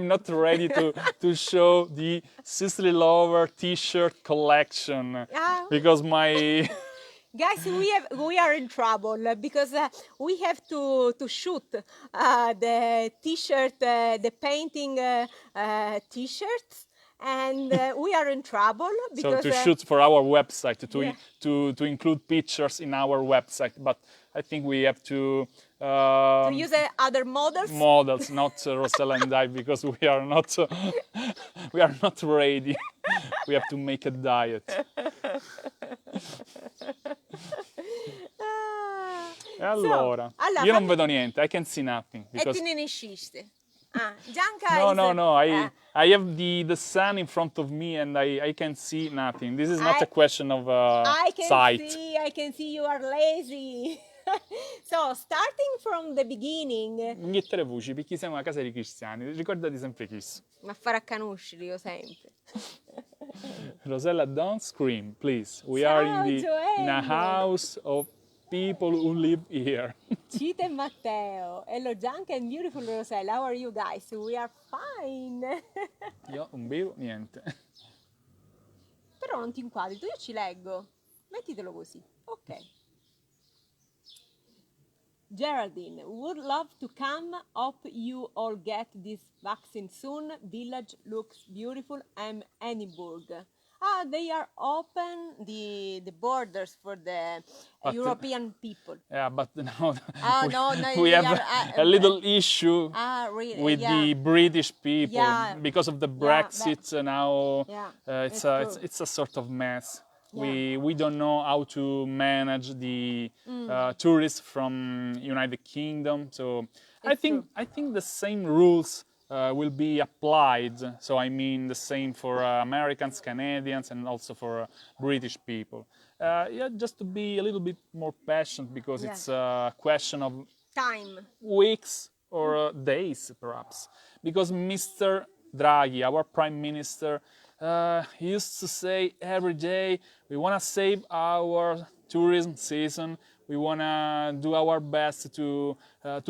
Speaker 2: not ready to show the Sicily Lover T-shirt collection because my.
Speaker 1: Guys, we are in trouble because we have to shoot the T-shirt, the painting T-shirts. And we are in trouble because
Speaker 2: so to shoot for our website to include pictures in our website, but I think we have to
Speaker 1: use other models.
Speaker 2: Models, not Rosella and I, because we are not ready. We have to make a diet. Allora, io non vedo niente. I can see nothing.
Speaker 1: Because... E ti ne esciste. Gianca
Speaker 2: No. I have the sun in front of me and I can see nothing. This is not a question of sight.
Speaker 1: I can see you are lazy. So, starting from the beginning.
Speaker 2: Niente voci, perché siamo una casa di cristiani. Ricordati sempre questo.
Speaker 1: Ma fare a canusci, io sempre.
Speaker 2: Rosella, don't scream, please. We are in a house of people who live here.
Speaker 1: Cita e Matteo. Hello, Gianca and beautiful Rosella. How are you guys? We are fine.
Speaker 2: Io non bevo niente.
Speaker 1: Però non ti inquadri, io ci leggo. Mettitelo così. Ok. Geraldine, would love to come. Hope you all get this vaccine soon. Village looks beautiful. I'm Edinburgh. They are open the borders for the European people.
Speaker 2: Yeah, but now
Speaker 1: no,
Speaker 2: we have a little issue
Speaker 1: really?
Speaker 2: with the British people because of the Brexit. Now it's a sort of mess. Yeah. We don't know how to manage the tourists from United Kingdom. So I think the same rules will be applied. So I mean the same for Americans, Canadians, and also for British people. Just to be a little bit more patient because it's a question of
Speaker 1: time,
Speaker 2: weeks or days perhaps. Because Mr. Draghi, our Prime Minister, he used to say every day, we want to save our tourism season. We want to do our best to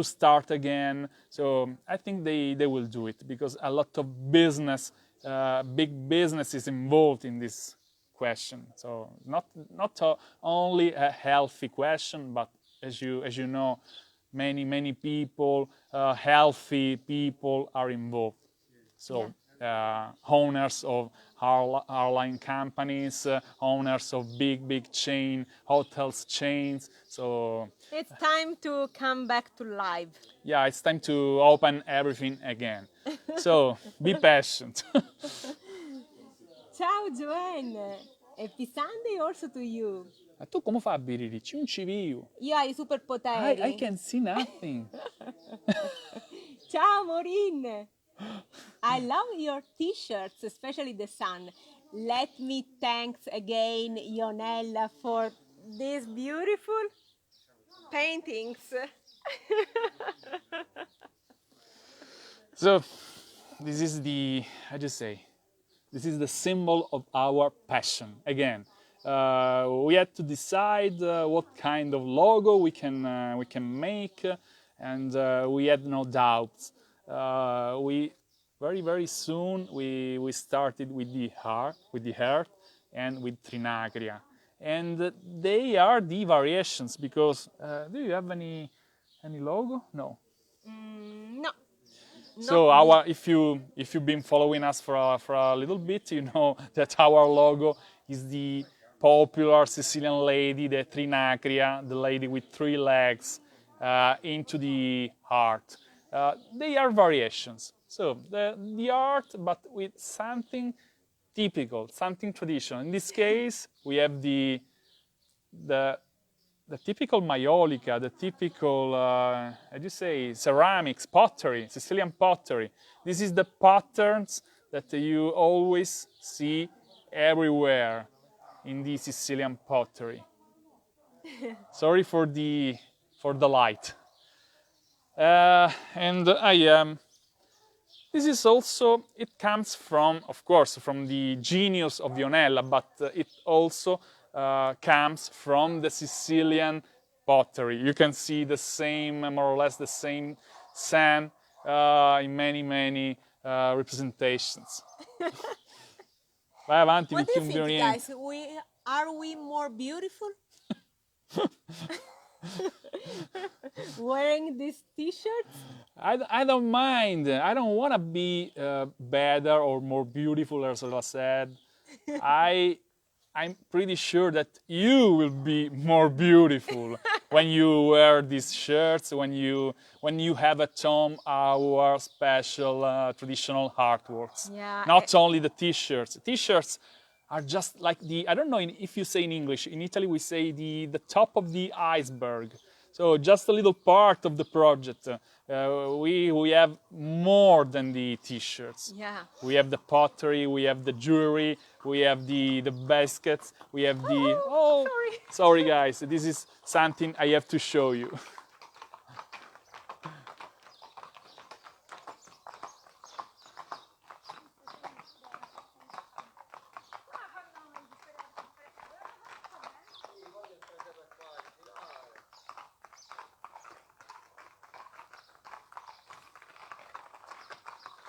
Speaker 2: start again. So I think they will do it because a lot of business, big business is involved in this question. So not only a healthy question, but as you know, many people, healthy people are involved. So owners of airline companies, owners of big chain hotels chains. So
Speaker 1: It's time to come back to life.
Speaker 2: yeah, it's time to open everything again. So be patient.
Speaker 1: Ciao Joanne, happy Sunday also to you.
Speaker 2: Ma tu come fai a biriri? Ci un civio.
Speaker 1: Io hai i superpoteri.
Speaker 2: I can see nothing.
Speaker 1: Ciao Maureen. I love your t-shirts, especially the sun. Let me thanks again Ionella for these beautiful paintings.
Speaker 2: So this is the, how do you say? This is the symbol of our passion. Again, we had to decide what kind of logo we can make, and we had no doubts. We very soon we started with the heart, and with Trinacria, and they are the variations. Because do you have any logo? No.
Speaker 1: No.
Speaker 2: So if you've been following us for a little bit, you know that our logo is the popular Sicilian lady, the Trinacria, the lady with 3 legs, into the heart. They are variations. So the art, but with something typical, something traditional. In this case, we have the typical maiolica, the typical, how do you say, ceramics, pottery, Sicilian pottery. This is the patterns that you always see everywhere in the Sicilian pottery. Sorry for the light. And this is also, it comes from, of course, from the genius of Ionella, but it also comes from the Sicilian pottery. You can see the same, more or less the same sun in many representations. Vai avanti,
Speaker 1: What do you
Speaker 2: metti un
Speaker 1: think,
Speaker 2: violino.
Speaker 1: guys? Are we more beautiful? Wearing these t-shirts?
Speaker 2: I don't mind. I don't want to be better or more beautiful, as I said. I'm pretty sure that you will be more beautiful when you wear these shirts, when you have at home our special traditional artworks.
Speaker 1: Yeah.
Speaker 2: Not only the t-shirts. T-shirts are just like the, I don't know if you say in English. In Italy we say the top of the iceberg. So just a little part of the project. We have more than the t-shirts.
Speaker 1: Yeah.
Speaker 2: We have the pottery, we have the jewelry, we have the baskets, we have the...
Speaker 1: Oh,
Speaker 2: sorry guys, this is something I have to show you.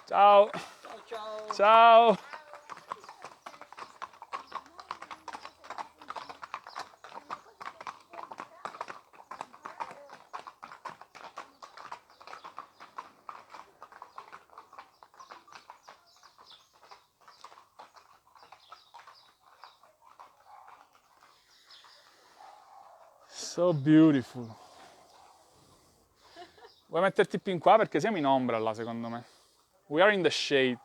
Speaker 2: Ciao.
Speaker 1: Ciao.
Speaker 2: Ciao. So beautiful. Vuoi metterti più in qua perché siamo in ombra là, secondo me. We are in the shade.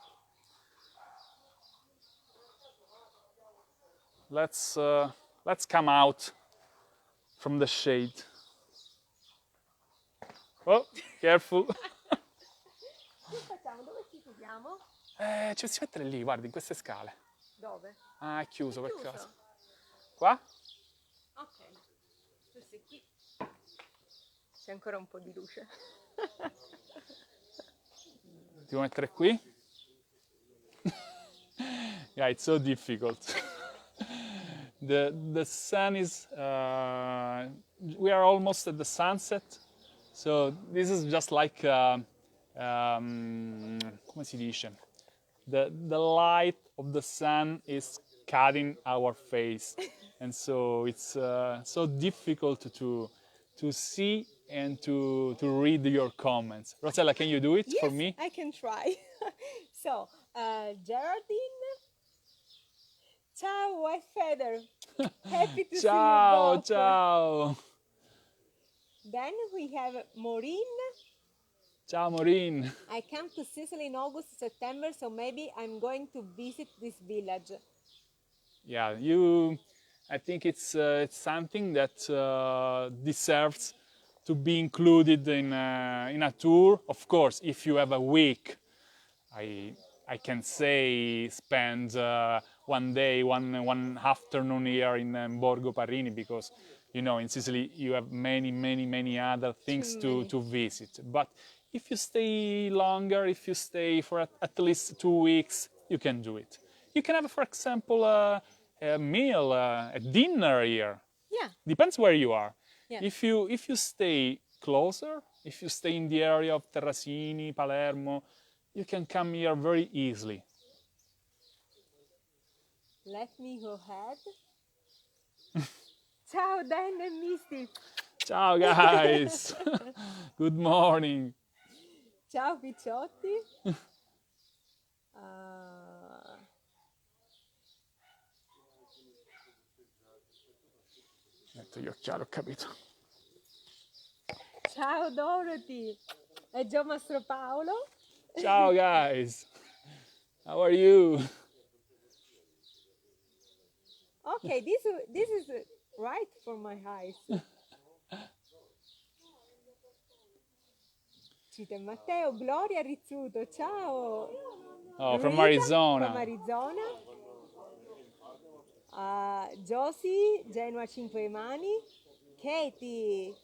Speaker 2: Let's come out from the shade. Oh, careful.
Speaker 1: Che facciamo? Dove ci troviamo?
Speaker 2: Ci si mettere lì, guardi, in queste scale.
Speaker 1: Dove?
Speaker 2: Ah, è chiuso per
Speaker 1: Chiuso?
Speaker 2: caso. Qua?
Speaker 1: Ok. Tu sei qui. C'è ancora un po' di luce.
Speaker 2: Ti vuoi mettere qui? Yeah, it's so difficult. The sun is... we are almost at the sunset. So this is just like... come si dice? The light of the sun is cutting our face. And so it's so difficult to see and to read your comments. Rossella, can you do it for me?
Speaker 1: I can try. So, Geraldine, ciao, white feather. Happy to see you
Speaker 2: Ciao,
Speaker 1: both.
Speaker 2: ciao.
Speaker 1: Then we have Maureen.
Speaker 2: Ciao, Maureen.
Speaker 1: I come to Sicily in August, September, so maybe I'm going to visit this village.
Speaker 2: Yeah, I think it's something that deserves to be included in a tour. Of course, if you have a week, I can say spend one day, one afternoon here in Borgo Parrini, because in Sicily you have many other things to visit. But if you stay longer, if you stay for at least 2 weeks, you can do it. You can have, for example, a meal, a dinner here.
Speaker 1: Yeah.
Speaker 2: Depends where you are.
Speaker 1: Yeah.
Speaker 2: If you stay closer, if you stay in the area of Terracini, Palermo, you can come here very easily.
Speaker 1: Let me go ahead. Ciao Dan and Misty.
Speaker 2: Ciao guys. Good morning.
Speaker 1: Ciao Picciotti.
Speaker 2: Metto gli occhiali, ho capito.
Speaker 1: Ciao Dorothy. E Gio Mastro Paolo.
Speaker 2: Ciao guys. How are you?
Speaker 1: Okay, this is right for my eyes. Cita Matteo, Gloria Rizzuto, ciao.
Speaker 2: Oh, from
Speaker 1: Rita,
Speaker 2: Arizona.
Speaker 1: From Arizona. Josie, Genoa Cinque Mani. Katie.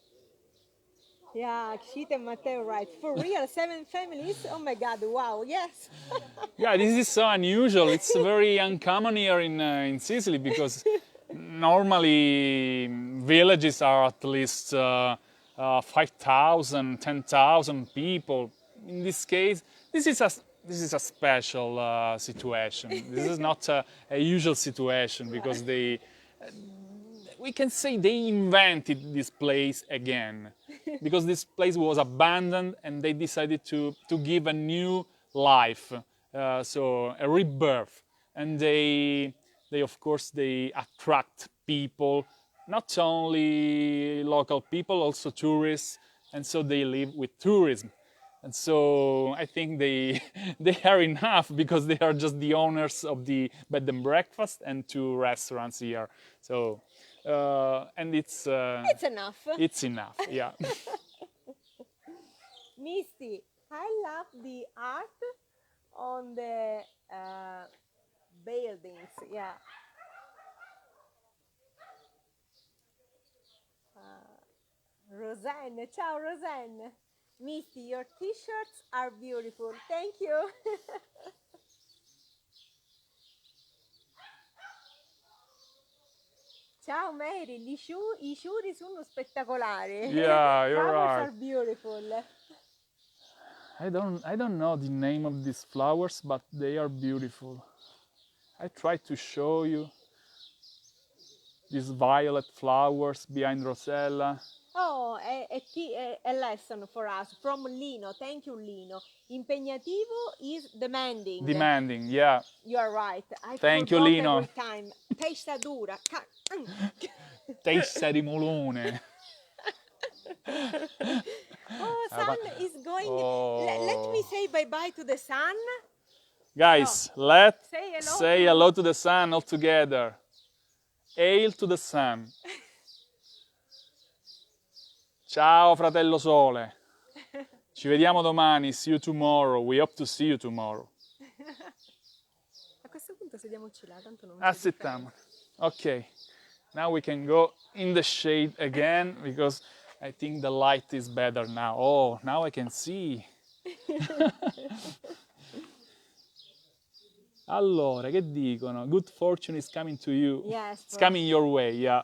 Speaker 1: Yeah, Cita and Matteo, right. For real, 7 families? Oh my God, wow, yes.
Speaker 2: Yeah, this is so unusual. It's very uncommon here in Sicily, because normally villages are at least 5,000, 10,000 people. In this case, this is a special situation. This is not a usual situation, because we can say they invented this place again, because this place was abandoned and they decided to give a new life, so a rebirth. And they of course they attract people, not only local people, also tourists, and so they live with tourism. And so I think they are enough, because they are just the owners of the bed and breakfast and 2 restaurants here. So and it's
Speaker 1: enough.
Speaker 2: It's enough, yeah.
Speaker 1: Misty, I love the art on the buildings. Yeah. Rosanne, ciao Rosanne. Misty, your t-shirts are beautiful. Thank you. Ciao Mary, i fiori sono spettacolari.
Speaker 2: Yeah, you're
Speaker 1: Flowers
Speaker 2: right.
Speaker 1: are beautiful.
Speaker 2: I don't know the name of these flowers, but they are beautiful. I tried to show you these violet flowers behind Rosella.
Speaker 1: Oh, a lesson for us from Lino. Thank you, Lino. Impegnativo is demanding.
Speaker 2: Demanding, yeah.
Speaker 1: You are right.
Speaker 2: Thank you, Lino.
Speaker 1: Every time. Testa dura.
Speaker 2: Testa di molone.
Speaker 1: Oh, sun is going. Let me say bye-bye to the sun.
Speaker 2: Guys, let's
Speaker 1: Say
Speaker 2: say hello to the sun all together. Hail to the sun. Ciao fratello sole. Ci vediamo domani. See you tomorrow. We hope to see you tomorrow.
Speaker 1: A questo punto sediamoci là, tanto non
Speaker 2: Aspettiamo. Ok. Now we can go in the shade again, because I think the light is better now. Oh, now I can see. Allora, che dicono? Good fortune is coming to you.
Speaker 1: Yes.
Speaker 2: It's coming your way, yeah.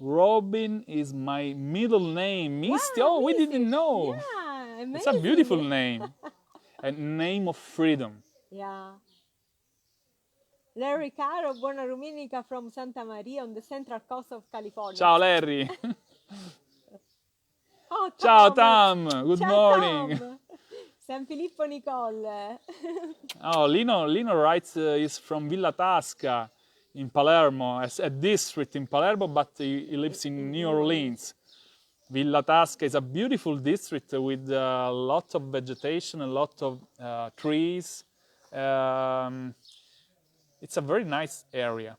Speaker 2: Robin is my middle name. Misty,
Speaker 1: Wow,
Speaker 2: oh, we
Speaker 1: Misty.
Speaker 2: didn't know.
Speaker 1: Yeah, amazing.
Speaker 2: It's a beautiful name. A name of freedom.
Speaker 1: Yeah. Larry Caro, buona domenica from Santa Maria on the central coast of California.
Speaker 2: Ciao Larry.
Speaker 1: Oh,
Speaker 2: Ciao Tam. Good
Speaker 1: Ciao,
Speaker 2: morning.
Speaker 1: Tom. San Filippo Nicole.
Speaker 2: Oh, Lino writes is from Villa Tasca in Palermo, a district in Palermo, but he lives in New Orleans. Villa Tasca is a beautiful district with a lot of vegetation, a lot of trees. It's a very nice area.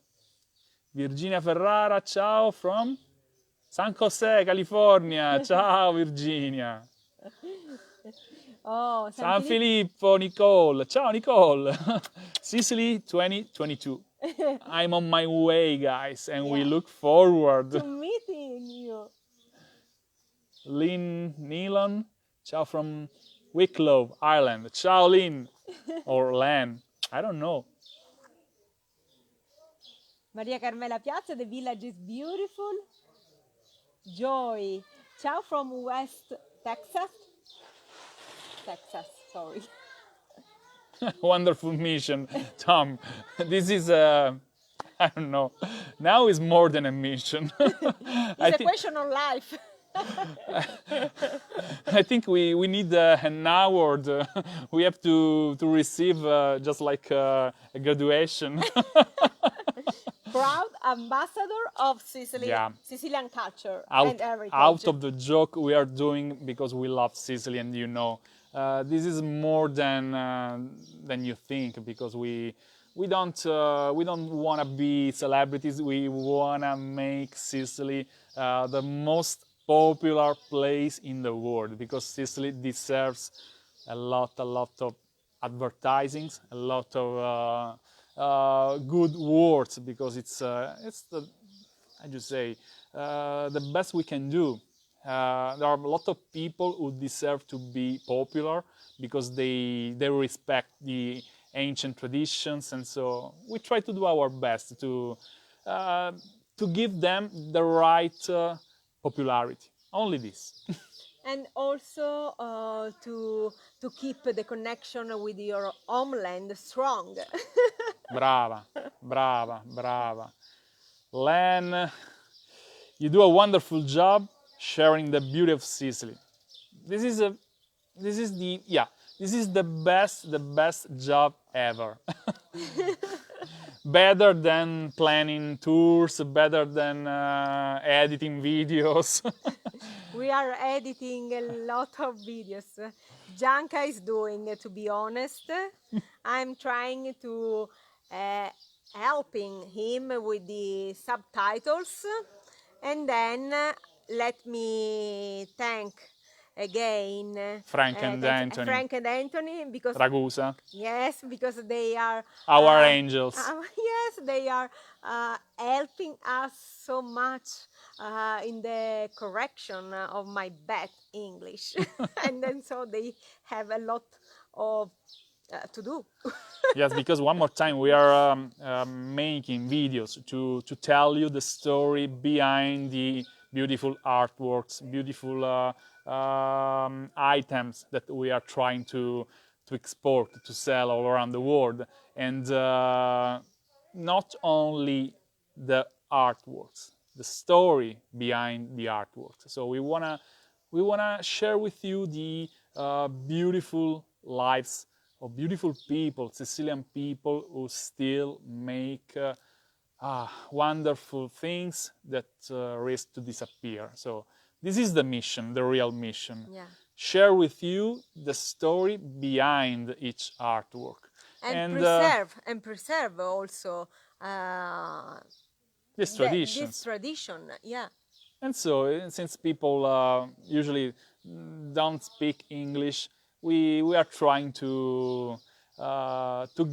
Speaker 2: Virginia Ferrara, ciao from San Jose, California. Ciao Virginia.
Speaker 1: Oh,
Speaker 2: San Filippo, Nicole. Ciao Nicole. Sicily 2022. I'm on my way, guys, and we look forward
Speaker 1: to meeting you.
Speaker 2: Lynn Nealon, ciao from Wicklow, Ireland. Ciao Lynn, or Len, I don't know.
Speaker 1: Maria Carmela Piazza, the village is beautiful. Joy, ciao from West Texas. Sorry.
Speaker 2: Wonderful mission, Tom. This is I don't know. Now is more than a mission.
Speaker 1: It's a question of life.
Speaker 2: I think we need an award. We have to receive just like a graduation.
Speaker 1: Proud ambassador of Sicily, Sicilian culture and heritage.
Speaker 2: Out of the joke, we are doing because we love Sicily, and you know, this is more than you think, because we don't want to be celebrities. We want to make Sicily the most popular place in the world, because Sicily deserves a lot of advertisings, a lot of good words, because it's the, I just say, the best we can do. There are a lot of people who deserve to be popular because they respect the ancient traditions, and so we try to do our best to give them the right popularity. Only this.
Speaker 1: And also to keep the connection with your homeland strong.
Speaker 2: Brava, brava, brava. Len, you do a wonderful job sharing the beauty of Sicily. This is the best job ever. Better than planning tours, better than editing videos.
Speaker 1: We are editing a lot of videos. Janka is doing, to be honest. I'm trying to helping him with the subtitles, and then let me thank again
Speaker 2: Frank and
Speaker 1: Anthony, because
Speaker 2: Ragusa.
Speaker 1: Yes, because they are
Speaker 2: our angels.
Speaker 1: Yes, they are helping us so much in the correction of my bad English, and then so they have a lot of to do.
Speaker 2: Yes, because one more time we are making videos to tell you the story behind the beautiful artworks, beautiful items that we are trying to export, to sell all around the world, and not only the artworks, the story behind the artworks. So we wanna share with you the beautiful lives of beautiful people, Sicilian people who still make wonderful things that risk to disappear. So this is the mission, the real mission.
Speaker 1: Yeah.
Speaker 2: Share with you the story behind each artwork.
Speaker 1: And preserve also
Speaker 2: this tradition.
Speaker 1: This tradition, yeah.
Speaker 2: And so, since people usually don't speak English, we are trying to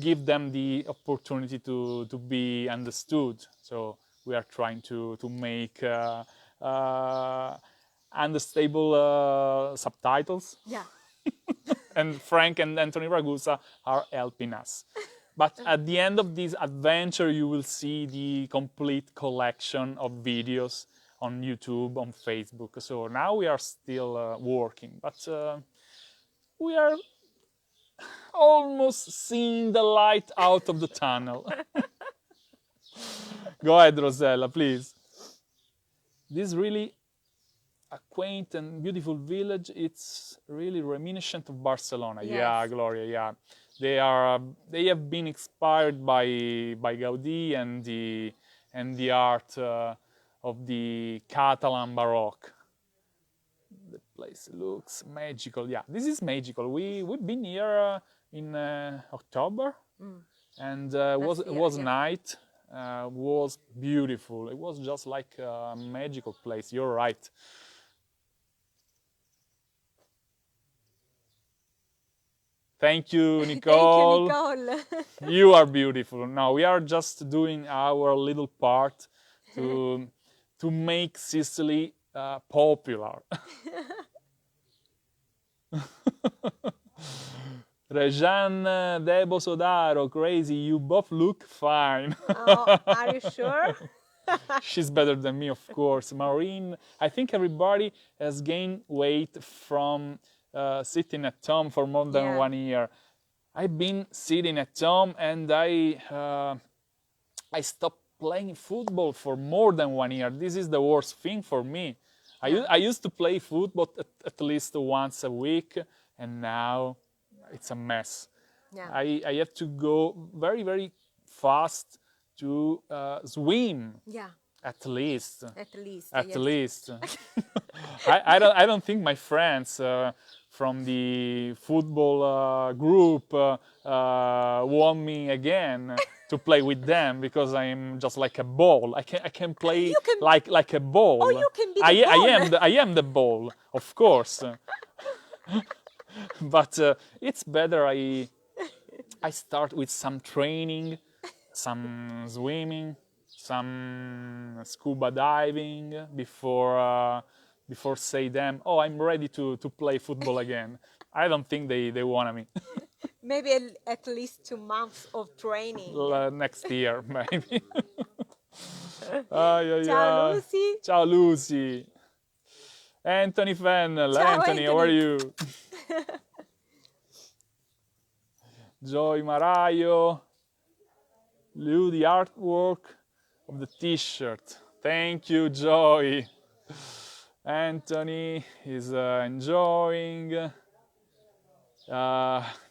Speaker 2: give them the opportunity to be understood. So we are trying to make understandable subtitles.
Speaker 1: Yeah.
Speaker 2: And Frank and Anthony Ragusa are helping us. But at the end of this adventure, you will see the complete collection of videos on YouTube, on Facebook. So now we are still working, but we are almost seeing the light out of the tunnel. Go ahead, Rosella, please. This really a quaint and beautiful village. It's really reminiscent of Barcelona.
Speaker 1: Yes.
Speaker 2: Yeah, Gloria. Yeah, they have been inspired by Gaudi and the art of the Catalan Baroque. The place looks magical. Yeah, this is magical. We've been here in October, and was
Speaker 1: yeah.
Speaker 2: night. Was beautiful. It was just like a magical place. You're right. Thank you, Nicole.
Speaker 1: Thank you, Nicole.
Speaker 2: You are beautiful. Now we are just doing our little part to make Sicily popular. Rejan, Debo, Sodaro, crazy. You both look fine.
Speaker 1: Oh, are you sure?
Speaker 2: She's better than me, of course. Maureen, I think everybody has gained weight from sitting at home for more than 1 year. I've been sitting at home and I stopped playing football for more than 1 year. This is the worst thing for me. I used to play football at least once a week, and now it's a mess.
Speaker 1: Yeah.
Speaker 2: I have to go very, very fast to swim.
Speaker 1: Yeah.
Speaker 2: At least.
Speaker 1: At least.
Speaker 2: At
Speaker 1: yes.
Speaker 2: least. I don't think my friends from the football group want me again to play with them, because I'm just like a ball. I can play like a ball.
Speaker 1: Oh, you can be the ball.
Speaker 2: I am the ball, of course. But it's better I start with some training, some swimming, some scuba diving before say them, oh, I'm ready to play football again. I don't think they want me.
Speaker 1: Maybe at least 2 months of training.
Speaker 2: Next year, maybe.
Speaker 1: Ciao, Lucy.
Speaker 2: Ciao, Lucy. Anthony Fennel.
Speaker 1: Ciao,
Speaker 2: Anthony, how are you? Joy Marayo. Lou, the artwork of the t-shirt. Thank you, Joy. Anthony is enjoying.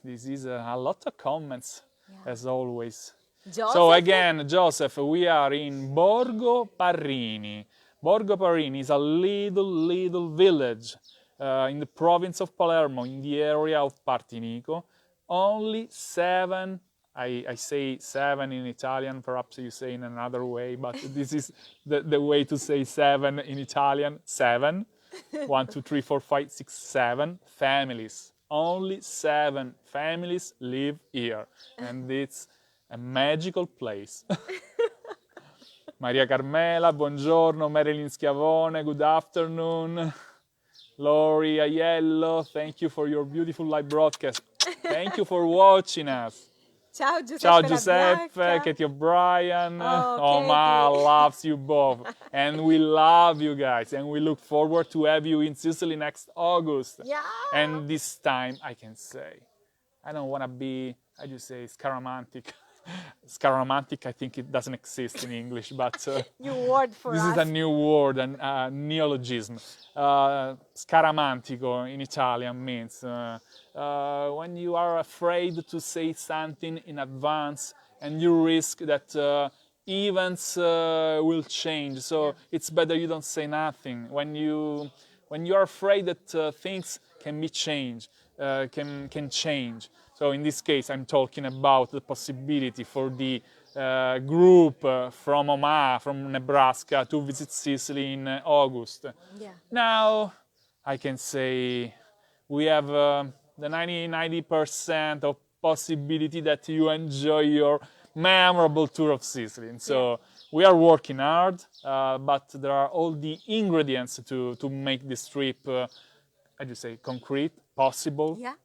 Speaker 2: This is a lot of comments, as always.
Speaker 1: Joseph?
Speaker 2: So again, Joseph, we are in Borgo Parrini. Borgo Parrini is a little village in the province of Palermo, in the area of Partinico. Only 7, I say 7 in Italian, perhaps you say in another way, but this is the way to say 7 in Italian. 7. 1, 2, 3, 4, 5, 6, 7 families. Only 7 families live here, and it's a magical place. Maria Carmela, buongiorno. Marilyn Schiavone, good afternoon. Lori Aiello, thank you for your beautiful live broadcast. Thank you for watching us.
Speaker 1: Ciao, Giuseppe.
Speaker 2: Ciao, Giuseppe, Katie O'Brien.
Speaker 1: Oh,
Speaker 2: Ma loves you both. And we love you guys. And we look forward to have you in Sicily next August.
Speaker 1: Yeah.
Speaker 2: And this time, I can say, I don't want to be, how do you say, scaramantic. Scaramantic, I think it doesn't exist in English, but
Speaker 1: new word for
Speaker 2: this
Speaker 1: us.
Speaker 2: is a new word, a neologism. Scaramantico in Italian means when you are afraid to say something in advance and you risk that events will change. So it's better you don't say nothing. When you are afraid that things can be changed, can change. So in this case, I'm talking about the possibility for the group from Omaha, from Nebraska, to visit Sicily in August.
Speaker 1: Yeah.
Speaker 2: Now, I can say we have the 90% of possibility that you enjoy your memorable tour of Sicily. And so we are working hard, but there are all the ingredients to make this trip, how do you say, concrete, possible.
Speaker 1: Yeah.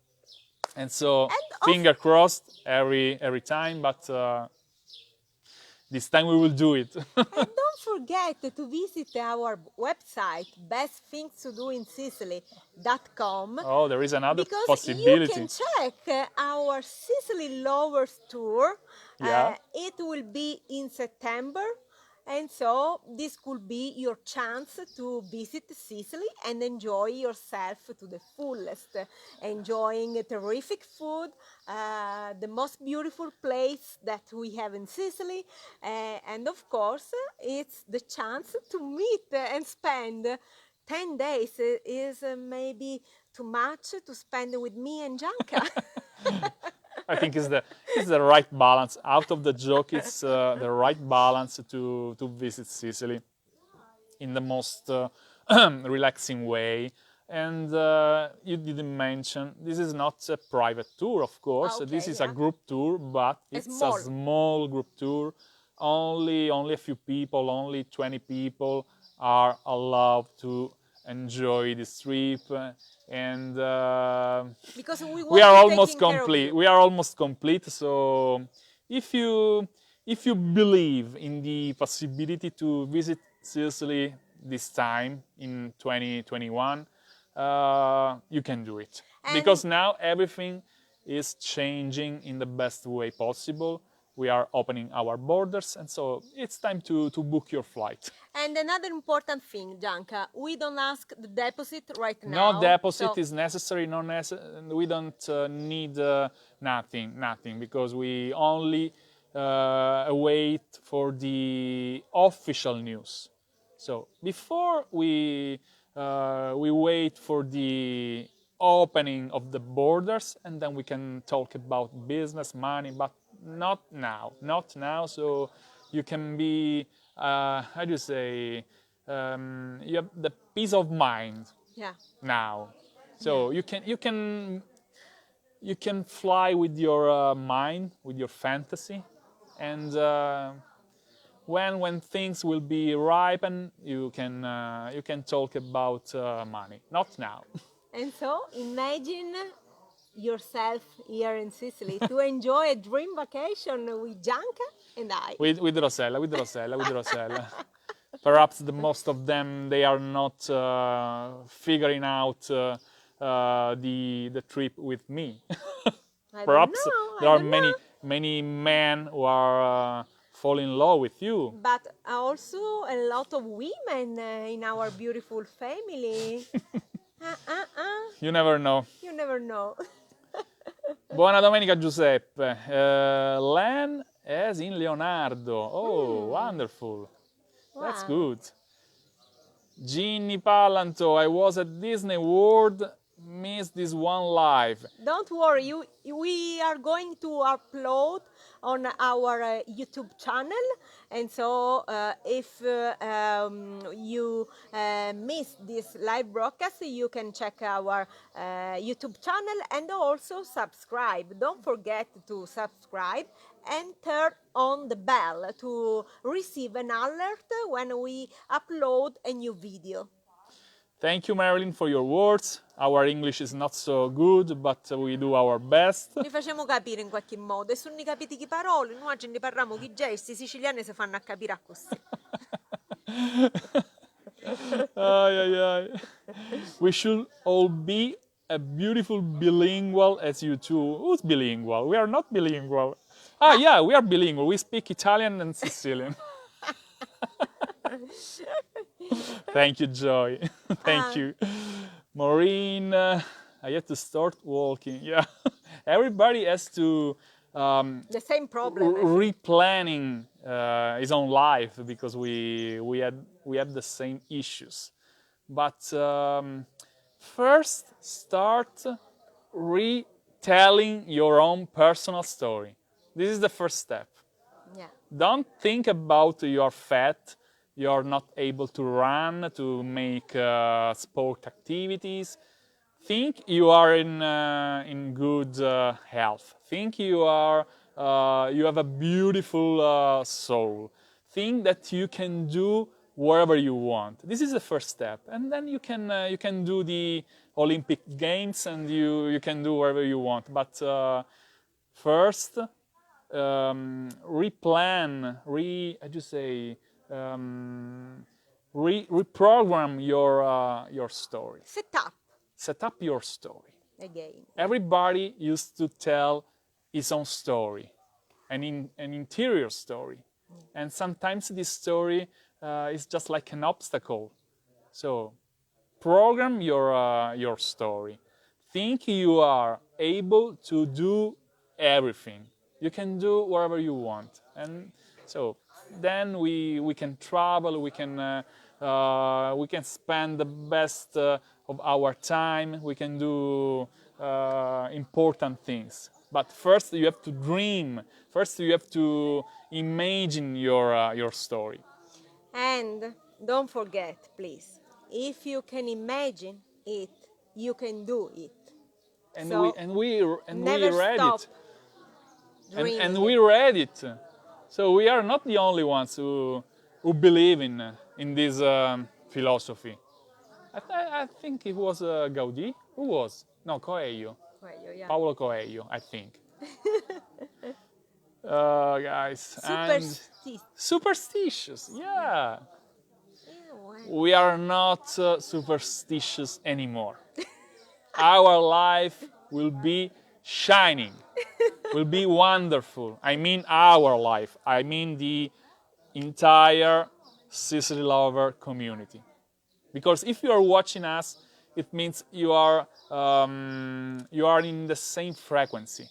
Speaker 2: And so, finger crossed every time, but this time we will do it.
Speaker 1: And don't forget to visit our website, bestthingstodoinsicily.com.
Speaker 2: Oh, there is another
Speaker 1: because
Speaker 2: possibility.
Speaker 1: You can check our Sicily Lovers tour.
Speaker 2: Yeah.
Speaker 1: It will be in September. And so this could be your chance to visit Sicily and enjoy yourself to the fullest, enjoying terrific food, the most beautiful place that we have in Sicily, and of course, it's the chance to meet and spend 10 days is maybe too much to spend with me and Gianca.
Speaker 2: I think it's the right balance. Out of the joke, it's the right balance to visit Sicily in the most relaxing way. And you didn't mention, this is not a private tour, of course.
Speaker 1: Okay,
Speaker 2: This is
Speaker 1: yeah.
Speaker 2: a group tour, but it's a small group tour. Only a few people, only 20 people are allowed to enjoy this trip, and
Speaker 1: Because we
Speaker 2: we are
Speaker 1: want to
Speaker 2: almost
Speaker 1: taking care of
Speaker 2: complete.
Speaker 1: you.
Speaker 2: We are almost complete. So if you believe in the possibility to visit Sicily this time in 2021, you can do it.
Speaker 1: And-
Speaker 2: Because now everything is changing in the best way possible. We are opening our borders, and so it's time to book your flight.
Speaker 1: And another important thing, Gianca, we don't ask the deposit right now.
Speaker 2: No deposit
Speaker 1: so
Speaker 2: is necessary. We don't need nothing, because we only wait for the official news. So before we wait for the opening of the borders, and then we can talk about business, money, but not now. So you can be, how do you say, you have the peace of mind
Speaker 1: yeah.
Speaker 2: now. So you can fly with your mind, with your fantasy, and when things will be ripen, you can talk about money. Not now.
Speaker 1: And so imagine yourself here in Sicily to enjoy a dream vacation with Gianca and I.
Speaker 2: with Rosella. Perhaps the most of them, they are not figuring out the trip with me.
Speaker 1: I
Speaker 2: Perhaps
Speaker 1: don't know,
Speaker 2: there
Speaker 1: I
Speaker 2: are
Speaker 1: don't
Speaker 2: many
Speaker 1: know.
Speaker 2: many men who are fall in love with you.
Speaker 1: But also a lot of women in our beautiful family.
Speaker 2: You never know.
Speaker 1: You never know.
Speaker 2: Buona domenica Giuseppe. Len as in Leonardo. Oh, wonderful. That's
Speaker 1: Wow.
Speaker 2: good. Ginny Palanto, I was at Disney World, missed this one live.
Speaker 1: Don't worry, we are going to upload on our YouTube channel, and so if you missed this live broadcast, you can check our YouTube channel and also subscribe. Don't forget to subscribe and turn on the bell to receive an alert when we upload a new video.
Speaker 2: Thank you, Marilyn, for your words. Our English is not so good, but we do our best.
Speaker 1: Li facciamo capire in qualche modo e se non capite che parole, noi oggi ne parliamo che gesti siciliani si fanno a capire a così.
Speaker 2: Ay, ay, ay. We should all be a beautiful bilingual as you two. Who's bilingual? We are not bilingual. Yeah, we are bilingual. We speak Italian and Sicilian. Thank you, Joy. Thank you. Maureen, I have to start walking. Yeah. Everybody has to
Speaker 1: The same problem.
Speaker 2: replanning his own life, because we had the same issues. But first, start retelling your own personal story. This is the first step.
Speaker 1: Yeah.
Speaker 2: Don't think about you're fat, you're not able to run, to make sport activities. Think you are in good health. Think you have a beautiful soul. Think that you can do wherever you want. This is the first step, and then you can do the Olympic Games, and you can do wherever you want. But first, replan, reprogram your story. Set up your story.
Speaker 1: Again.
Speaker 2: Everybody used to tell his own story, an interior story. And sometimes this story is just like an obstacle. So program your story. Think you are able to do everything. You can do whatever you want. And so then we can travel, we can spend the best of our time, we can do important things. But first you have to dream. First you have to imagine your story.
Speaker 1: And don't forget, please, if you can imagine it, you can do it.
Speaker 2: And
Speaker 1: So
Speaker 2: we
Speaker 1: never
Speaker 2: read
Speaker 1: stop
Speaker 2: it.
Speaker 1: dreaming.
Speaker 2: And we read it. So we are not the only ones who believe in this philosophy. I think it was Gaudi. Who was? No, Coelho.
Speaker 1: Coelho, yeah.
Speaker 2: Paulo Coelho, I think. Guys. And superstitious, yeah. We are not superstitious anymore. Our life will be shining, will be wonderful. I mean our life. I mean the entire Sicily Lover community. Because if you are watching us, it means you are in the same frequency.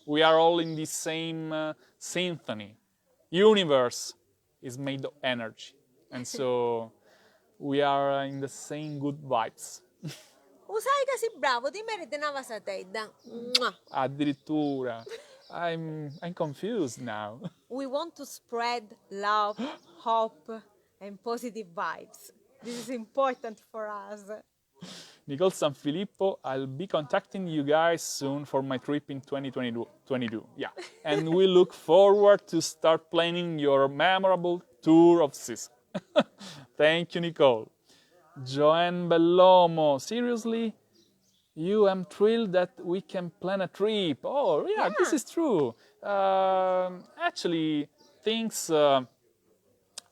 Speaker 2: We are all in the same symphony. Universe is made of energy, and so we are in the same good vibes.
Speaker 1: Usai che sei bravo, ti meriti una vasatedda.
Speaker 2: Addirittura. I'm confused now.
Speaker 1: We want to spread love, hope, and positive vibes. This is important for us.
Speaker 2: Nicole Sanfilippo, I'll be contacting you guys soon for my trip in 2022. Yeah. And we look forward to start planning your memorable tour of Sicily. Thank you, Nicole. Joanne Bellomo, seriously? I'm thrilled that we can plan a trip. Oh, yeah. This is true. Actually, things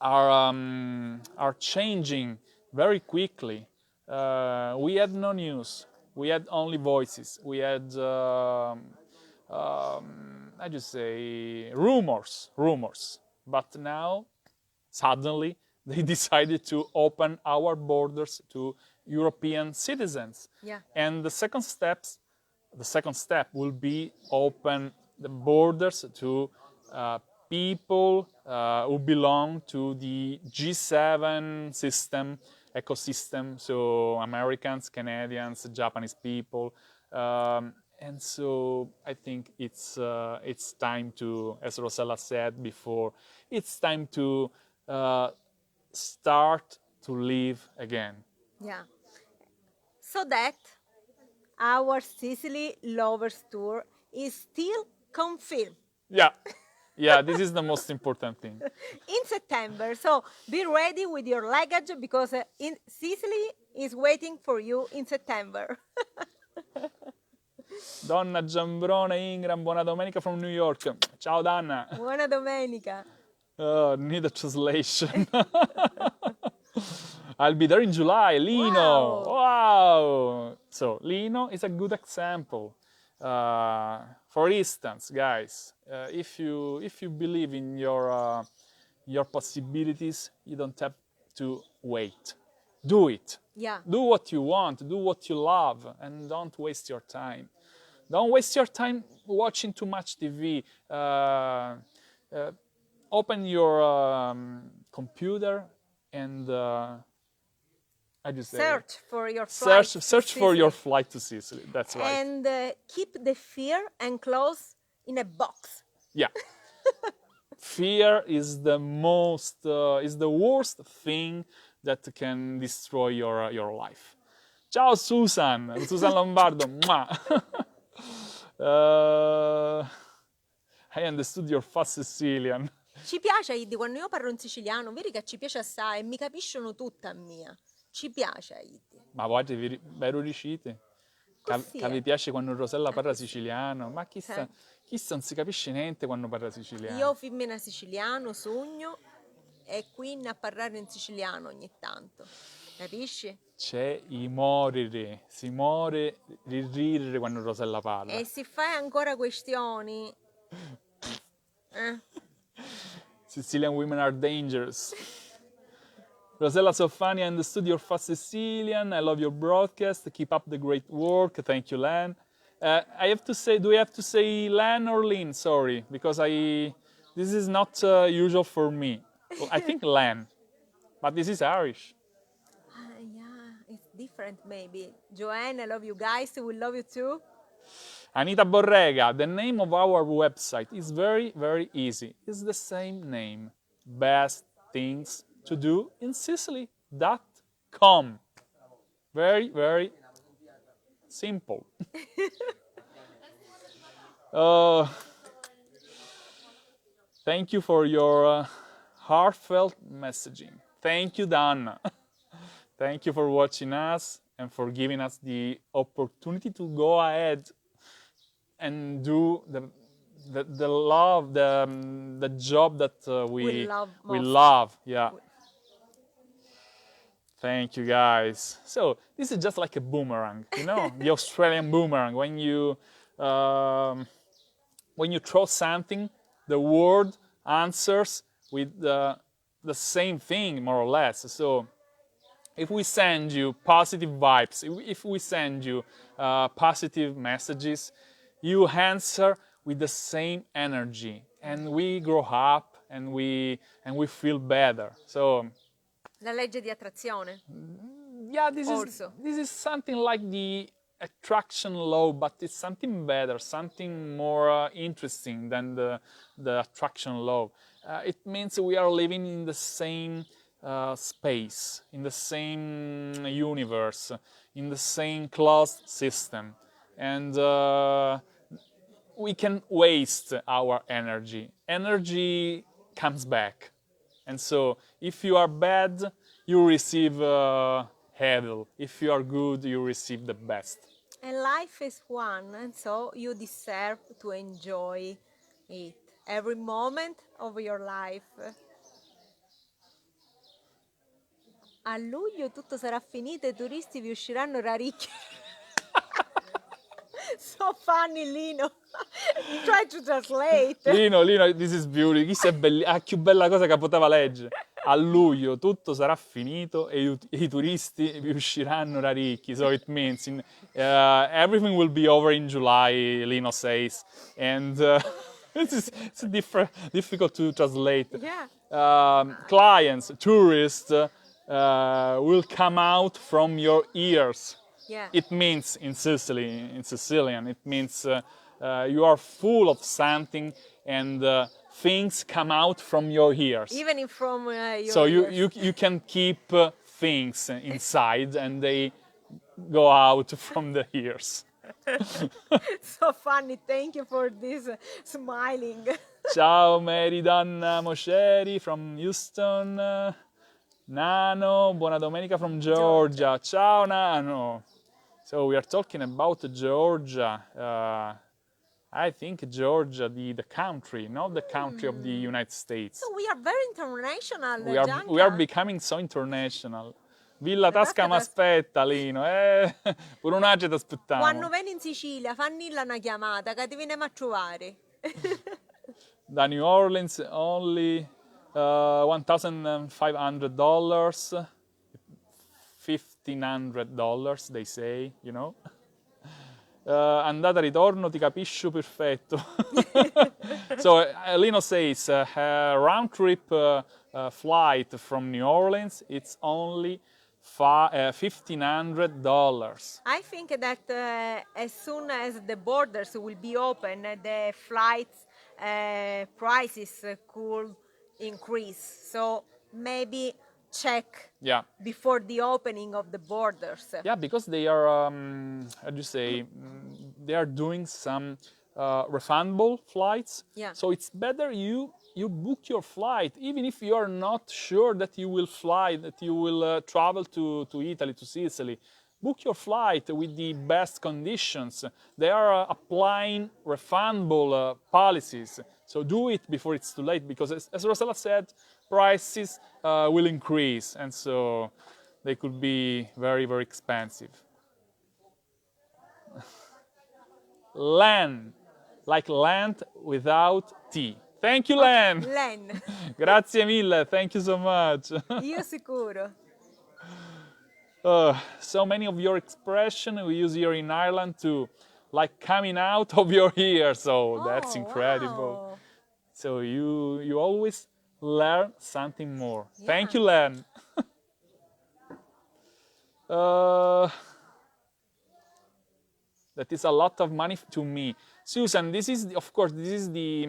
Speaker 2: are changing very quickly. We had no news. We had only voices. We had, I just say, rumors. But now, suddenly, they decided to open our borders to European citizens.
Speaker 1: Yeah.
Speaker 2: And the second step will be open the borders to people who belong to the G7 ecosystem, so Americans, Canadians, Japanese people, and so I think it's time to, as Rosella said before, it's time to start to live again.
Speaker 1: Yeah. So that our Sicily Lovers tour is still confirmed.
Speaker 2: Yeah, this is the most important thing.
Speaker 1: In September, so be ready with your luggage because in Sicily is waiting for you in September.
Speaker 2: Donna Giambrone Ingram, buona domenica from New York. Ciao Donna.
Speaker 1: Buona domenica.
Speaker 2: Need a translation. I'll be there in July. Lino. Wow. So Lino is a good example. For instance, guys, if you believe in your possibilities, you don't have to wait. Do it.
Speaker 1: Yeah.
Speaker 2: Do what you want. Do what you love, and don't waste your time. Don't waste your time watching too much TV. Open your computer and I just
Speaker 1: search for your flight.
Speaker 2: Search for your flight to Sicily. That's right.
Speaker 1: And keep the fear and clothes in a box.
Speaker 2: Yeah. Fear is the worst thing that can destroy your life. Ciao Susan Lombardo. I understood your fast Sicilian.
Speaker 1: Ci piace, Heidi, quando io parlo in siciliano, vedi che ci piace assai e mi capiscono tutta mia. Ci piace, Heidi.
Speaker 2: Ma guarda, vero riuscite? Che vi piace quando Rosella parla siciliano? Ma chissà non si capisce niente quando parla siciliano.
Speaker 1: Io femmina siciliano, sogno e qui a parlare in siciliano ogni tanto. Capisci?
Speaker 2: Si muore di ridere quando Rosella parla.
Speaker 1: E se fai ancora questioni...
Speaker 2: Sicilian women are dangerous. Rosella, so funny. I understood your fast Sicilian. I love your broadcast. Keep up the great work. Thank you, Lan. I have to say, do we have to say Lan or Lin? Sorry, because this is not usual for me. Well, I think Lan, but this is Irish.
Speaker 1: Yeah, it's different maybe. Joanne, I love you guys. We love you too.
Speaker 2: Anita Borrega, the name of our website is very, very easy. It's the same name. Best things to do in Sicily.com. Very, very simple. Thank you for your heartfelt messaging. Thank you, Dana. Thank you for watching us and for giving us the opportunity to go ahead and do the job that we love. Yeah. Thank you, guys. So this is just like a boomerang, you know, the Australian boomerang. When you throw something, the world answers with the same thing, more or less. So if we send you positive vibes, if we send you positive messages, you answer with the same energy, and we grow up and we feel better. So
Speaker 1: la legge di attrazione.
Speaker 2: Yeah, this is something like the attraction law, but it's something better, something more interesting than the attraction law. It means we are living in the same space, in the same universe, in the same closed system, and we can waste our energy. Energy comes back, and so if you are bad, you receive evil. If you are good, you receive the best.
Speaker 1: And life is one, and so you deserve to enjoy it every moment of your life. A luglio tutto sarà finito e i turisti vi usciranno raricchi. So funny, Lino. Try to translate.
Speaker 2: Lino, this is beautiful. Questa è la più bella cosa che poteva leggere. A luglio tutto sarà finito e i turisti vi usciranno raricchi. So it means everything will be over in July, Lino says. And it's difficult to translate.
Speaker 1: Yeah.
Speaker 2: Clients, tourists will come out from your ears.
Speaker 1: Yeah.
Speaker 2: It means in Sicilian, it means you are full of something and things come out from your ears.
Speaker 1: Even from your
Speaker 2: so
Speaker 1: ears.
Speaker 2: you can keep things inside and they go out from the ears.
Speaker 1: So funny, thank you for this smiling.
Speaker 2: Ciao Meridonna Mosheri from Houston. Nano, buona domenica from Georgia. Ciao Nano. So we are talking about Georgia. I think Georgia, the country, not the country of the United States.
Speaker 1: So we are very international.
Speaker 2: We are becoming so international. Villa Tasca mi aspetta, Lino. Pure un agio ti aspettiamo.
Speaker 1: Quando vieni in Sicilia, fannilla una chiamata, che ti viene a trovare.
Speaker 2: Da New Orleans only $1,500. $1,500, they say, you know. Andata ritorno ti capisci perfetto. So Lino says round trip flight from New Orleans, it's only $1,500.
Speaker 1: I think that as soon as the borders will be open, the flights prices could increase. So maybe check before the opening of the borders.
Speaker 2: Yeah, because they are, how do you say, they are doing some refundable flights.
Speaker 1: Yeah.
Speaker 2: So it's better you book your flight, even if you are not sure that you will fly, that you will travel to Italy, to Sicily. Book your flight with the best conditions. They are applying refundable policies. So do it before it's too late, because as Rosella said, prices will increase, and so they could be very, very expensive. Land, like land without T. Thank you, Len.
Speaker 1: Len.
Speaker 2: Grazie mille. Thank you so much.
Speaker 1: Io sicuro.
Speaker 2: So many of your expression we use here in Ireland to like coming out of your ear. So that's incredible.
Speaker 1: Wow.
Speaker 2: So you always learn something more. Thank
Speaker 1: Yeah.
Speaker 2: you, Len. That is a lot of money to me. Susan, this is, of course, this is the,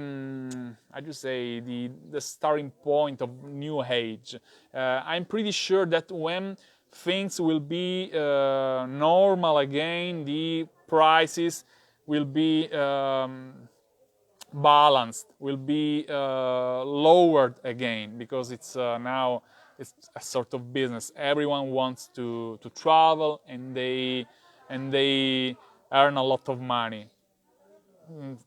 Speaker 2: how do you say, the starting point of new age. I'm pretty sure that when things will be normal again, the prices will be balanced, will be lowered again, because it's now it's a sort of business. Everyone wants to travel, and they earn a lot of money.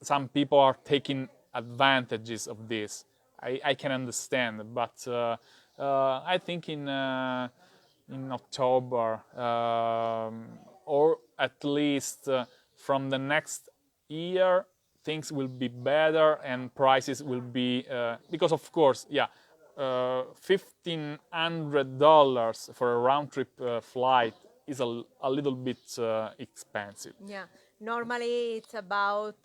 Speaker 2: Some people are taking advantages of this. I can understand, but I think in October, or at least from the next year, things will be better and prices will be because, of course, yeah, $1,500 for a round trip flight is a little bit expensive.
Speaker 1: Yeah. Normally it's about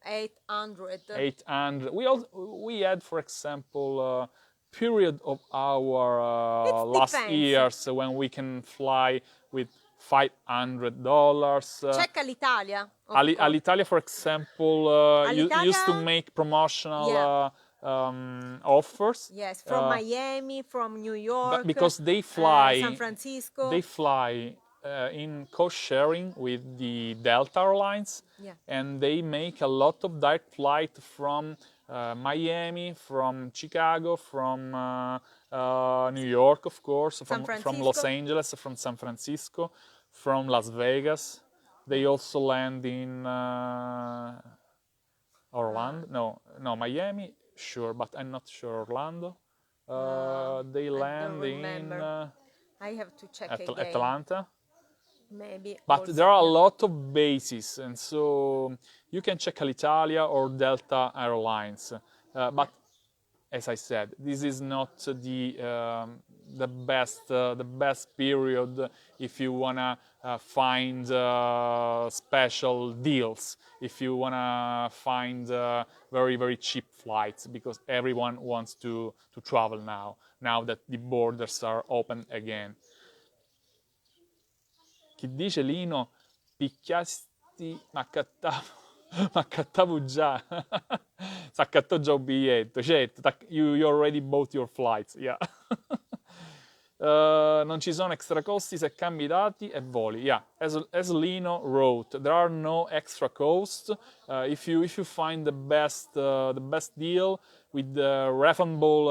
Speaker 1: 800.
Speaker 2: 800. We had, for example, period of our
Speaker 1: It
Speaker 2: last
Speaker 1: depends.
Speaker 2: years when we can fly with $500.
Speaker 1: Check all'Italia. of course.
Speaker 2: Alitalia, for example, used to
Speaker 1: Alitalia-
Speaker 2: make promotional
Speaker 1: Yeah.
Speaker 2: offers.
Speaker 1: Yes, from Miami, from New York,
Speaker 2: But because they fly,
Speaker 1: San Francisco.
Speaker 2: they fly in co-sharing with the Delta Airlines,
Speaker 1: Yeah.
Speaker 2: and they make a lot of direct flight from Miami, from Chicago, from New York, of course, from Los
Speaker 1: Francisco.
Speaker 2: Angeles, from San Francisco, from Las Vegas. They also land in Orlando. No, Miami, sure, but I'm not sure Orlando. They
Speaker 1: I don't
Speaker 2: land in
Speaker 1: remember. I have to check again.
Speaker 2: Atlanta.
Speaker 1: Maybe.
Speaker 2: But
Speaker 1: also,
Speaker 2: there are a
Speaker 1: yeah.
Speaker 2: lot of bases, and so you can check Alitalia or Delta Airlines. But as I said, this is not the best period if you wanna find special deals. If you wanna find very cheap flights, because everyone wants to travel now that the borders are open again. Chi dice Lino, picchiasti, ma accattavo già. Si accattò già un biglietto, certo, you already bought your flights, yeah. Non ci sono extra costi se cambi dati e voli. Yeah, as Lino wrote, there are no extra costs. If you find the best deal with the refundable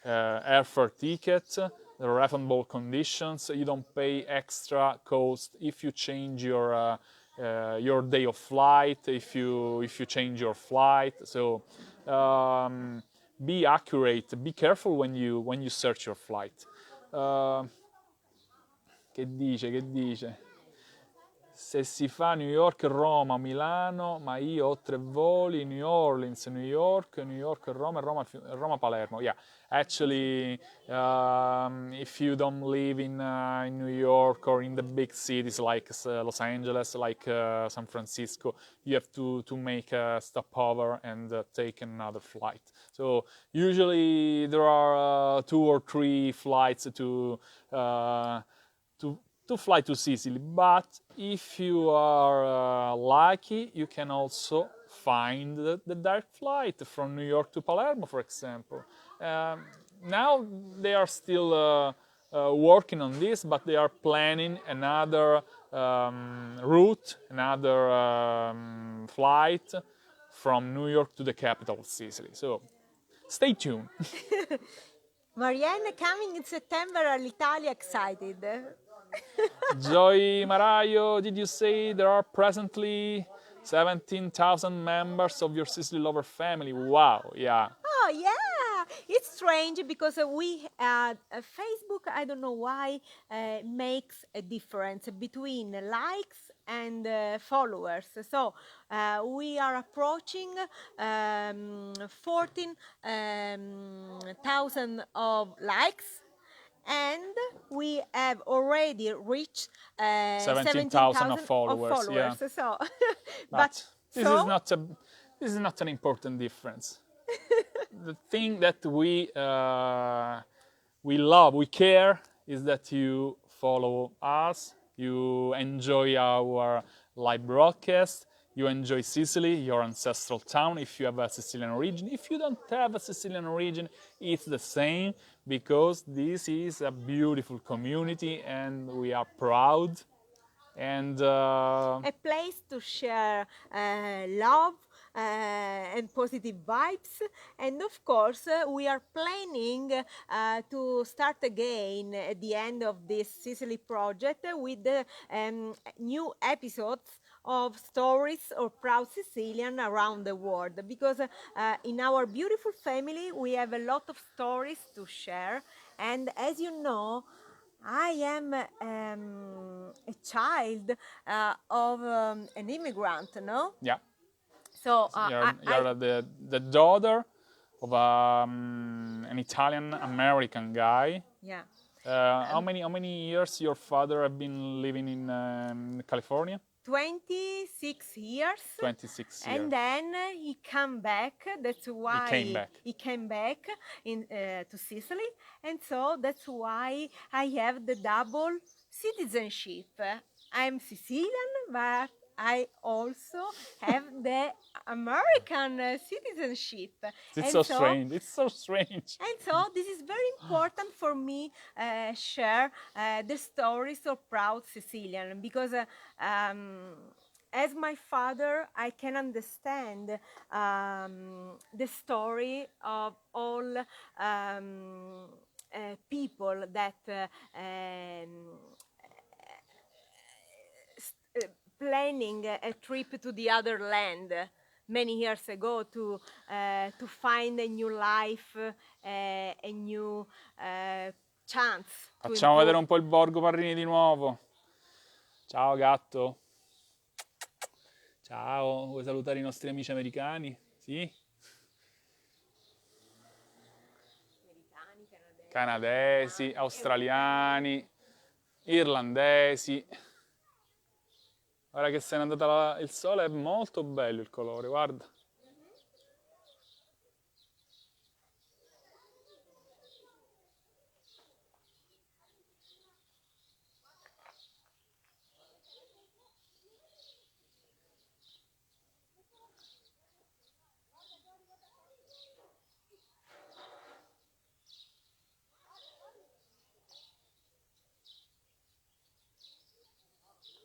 Speaker 2: airfare ticket, the refundable conditions, you don't pay extra cost if you change your day of flight, if you change your flight. So be accurate, be careful when you search your flight. Che dice? Se si fa New York, Roma, Milano, ma io ho 3 voli, New Orleans, New York, Roma, Roma, Palermo. Yeah, actually, if you don't live in New York or in the big cities like Los Angeles, like San Francisco, you have to make a stopover and take another flight. So usually there are 2 or 3 flights to fly to Sicily, but if you are lucky, you can also find the direct flight from New York to Palermo, for example. Now they are still working on this, but they are planning another route, another flight from New York to the capital of Sicily. So stay tuned.
Speaker 1: Marianne coming in September all'Italia, excited.
Speaker 2: Joy Marayo, did you say there are presently 17,000 members of your Sicily Lover family? Wow, yeah.
Speaker 1: Oh yeah, it's strange because we Facebook, I don't know why, makes a difference between likes and followers. So we are approaching 14,000 of likes, and we have already reached
Speaker 2: 17,000 of followers. Yeah.
Speaker 1: So,
Speaker 2: But this
Speaker 1: so
Speaker 2: is not an important difference. The thing that we love, we care, is that you follow us, you enjoy our live broadcast, you enjoy Sicily, your ancestral town, if you have a Sicilian origin. If you don't have a Sicilian origin, it's the same, because this is a beautiful community and we are proud. And
Speaker 1: a place to share love and positive vibes, and of course we are planning to start again at the end of this Sicily project with new episodes of stories of proud Sicilian around the world, because in our beautiful family we have a lot of stories to share, and as you know, I am a child of an immigrant, no?
Speaker 2: yeah,
Speaker 1: So
Speaker 2: you're the daughter of an Italian American guy.
Speaker 1: yeah.
Speaker 2: How many years your father have been living in California?
Speaker 1: 26 years.
Speaker 2: 26 years.
Speaker 1: And then he came back. That's why he came back to Sicily, and so that's why I have the double citizenship. I'm Sicilian, but I also have the American citizenship.
Speaker 2: It's so strange. It's so strange.
Speaker 1: And so this is very important for me share the stories of proud Sicilian, because as my father, I can understand the story of all people that planning a trip to the other land many years ago to find a new life, a new chance.
Speaker 2: Facciamo vedere un po' il Borgo Parrini di nuovo. Ciao gatto. Ciao, vuoi salutare i nostri amici americani? Sì? Canadesi, australiani, irlandesi. Ora che se n'è andata il sole è molto bello il colore, guarda.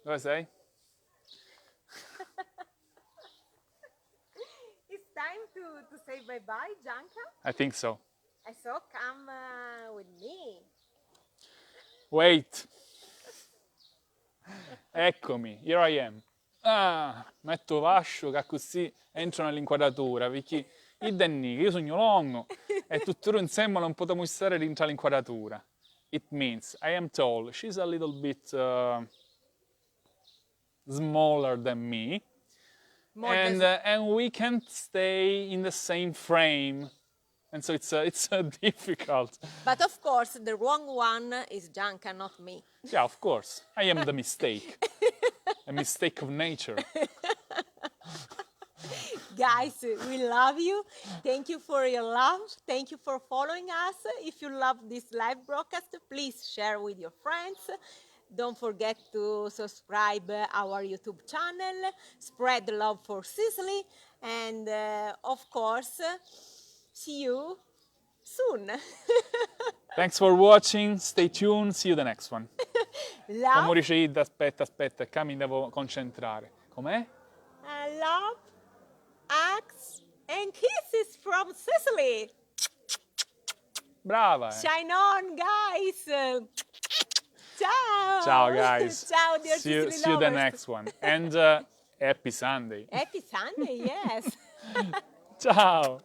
Speaker 2: Dove sei?
Speaker 1: It's time to say bye-bye, Gianca.
Speaker 2: I think so.
Speaker 1: And so come with me.
Speaker 2: Wait. Eccomi, here I am. Metto vascio che così entro nell'inquadratura, perché il denni, io sogno longo e tutto insieme non potremo stare dentro l'inquadratura. It means I am tall, she's a little bit smaller than me, and we can't stay in the same frame, and so it's difficult.
Speaker 1: But of course, the wrong one is Gianca, not me.
Speaker 2: Yeah, of course, I am the mistake, a mistake of nature.
Speaker 1: Guys, we love you. Thank you for your love. Thank you for following us. If you love this live broadcast, please share with your friends. Don't forget to subscribe our YouTube channel, spread love for Sicily, and of course, see you soon.
Speaker 2: Thanks for watching, stay tuned, see you the next one.
Speaker 1: Love.
Speaker 2: Come dice Ida, aspetta, qua mi devo concentrare. Com'è?
Speaker 1: Love, hugs, and kisses from Sicily.
Speaker 2: Brava!
Speaker 1: Shine on, guys! Ciao!
Speaker 2: Ciao guys!
Speaker 1: Ciao, dear
Speaker 2: see you
Speaker 1: Sicily
Speaker 2: the
Speaker 1: lovers.
Speaker 2: next one. And happy Sunday!
Speaker 1: Happy Sunday, yes!
Speaker 2: Ciao!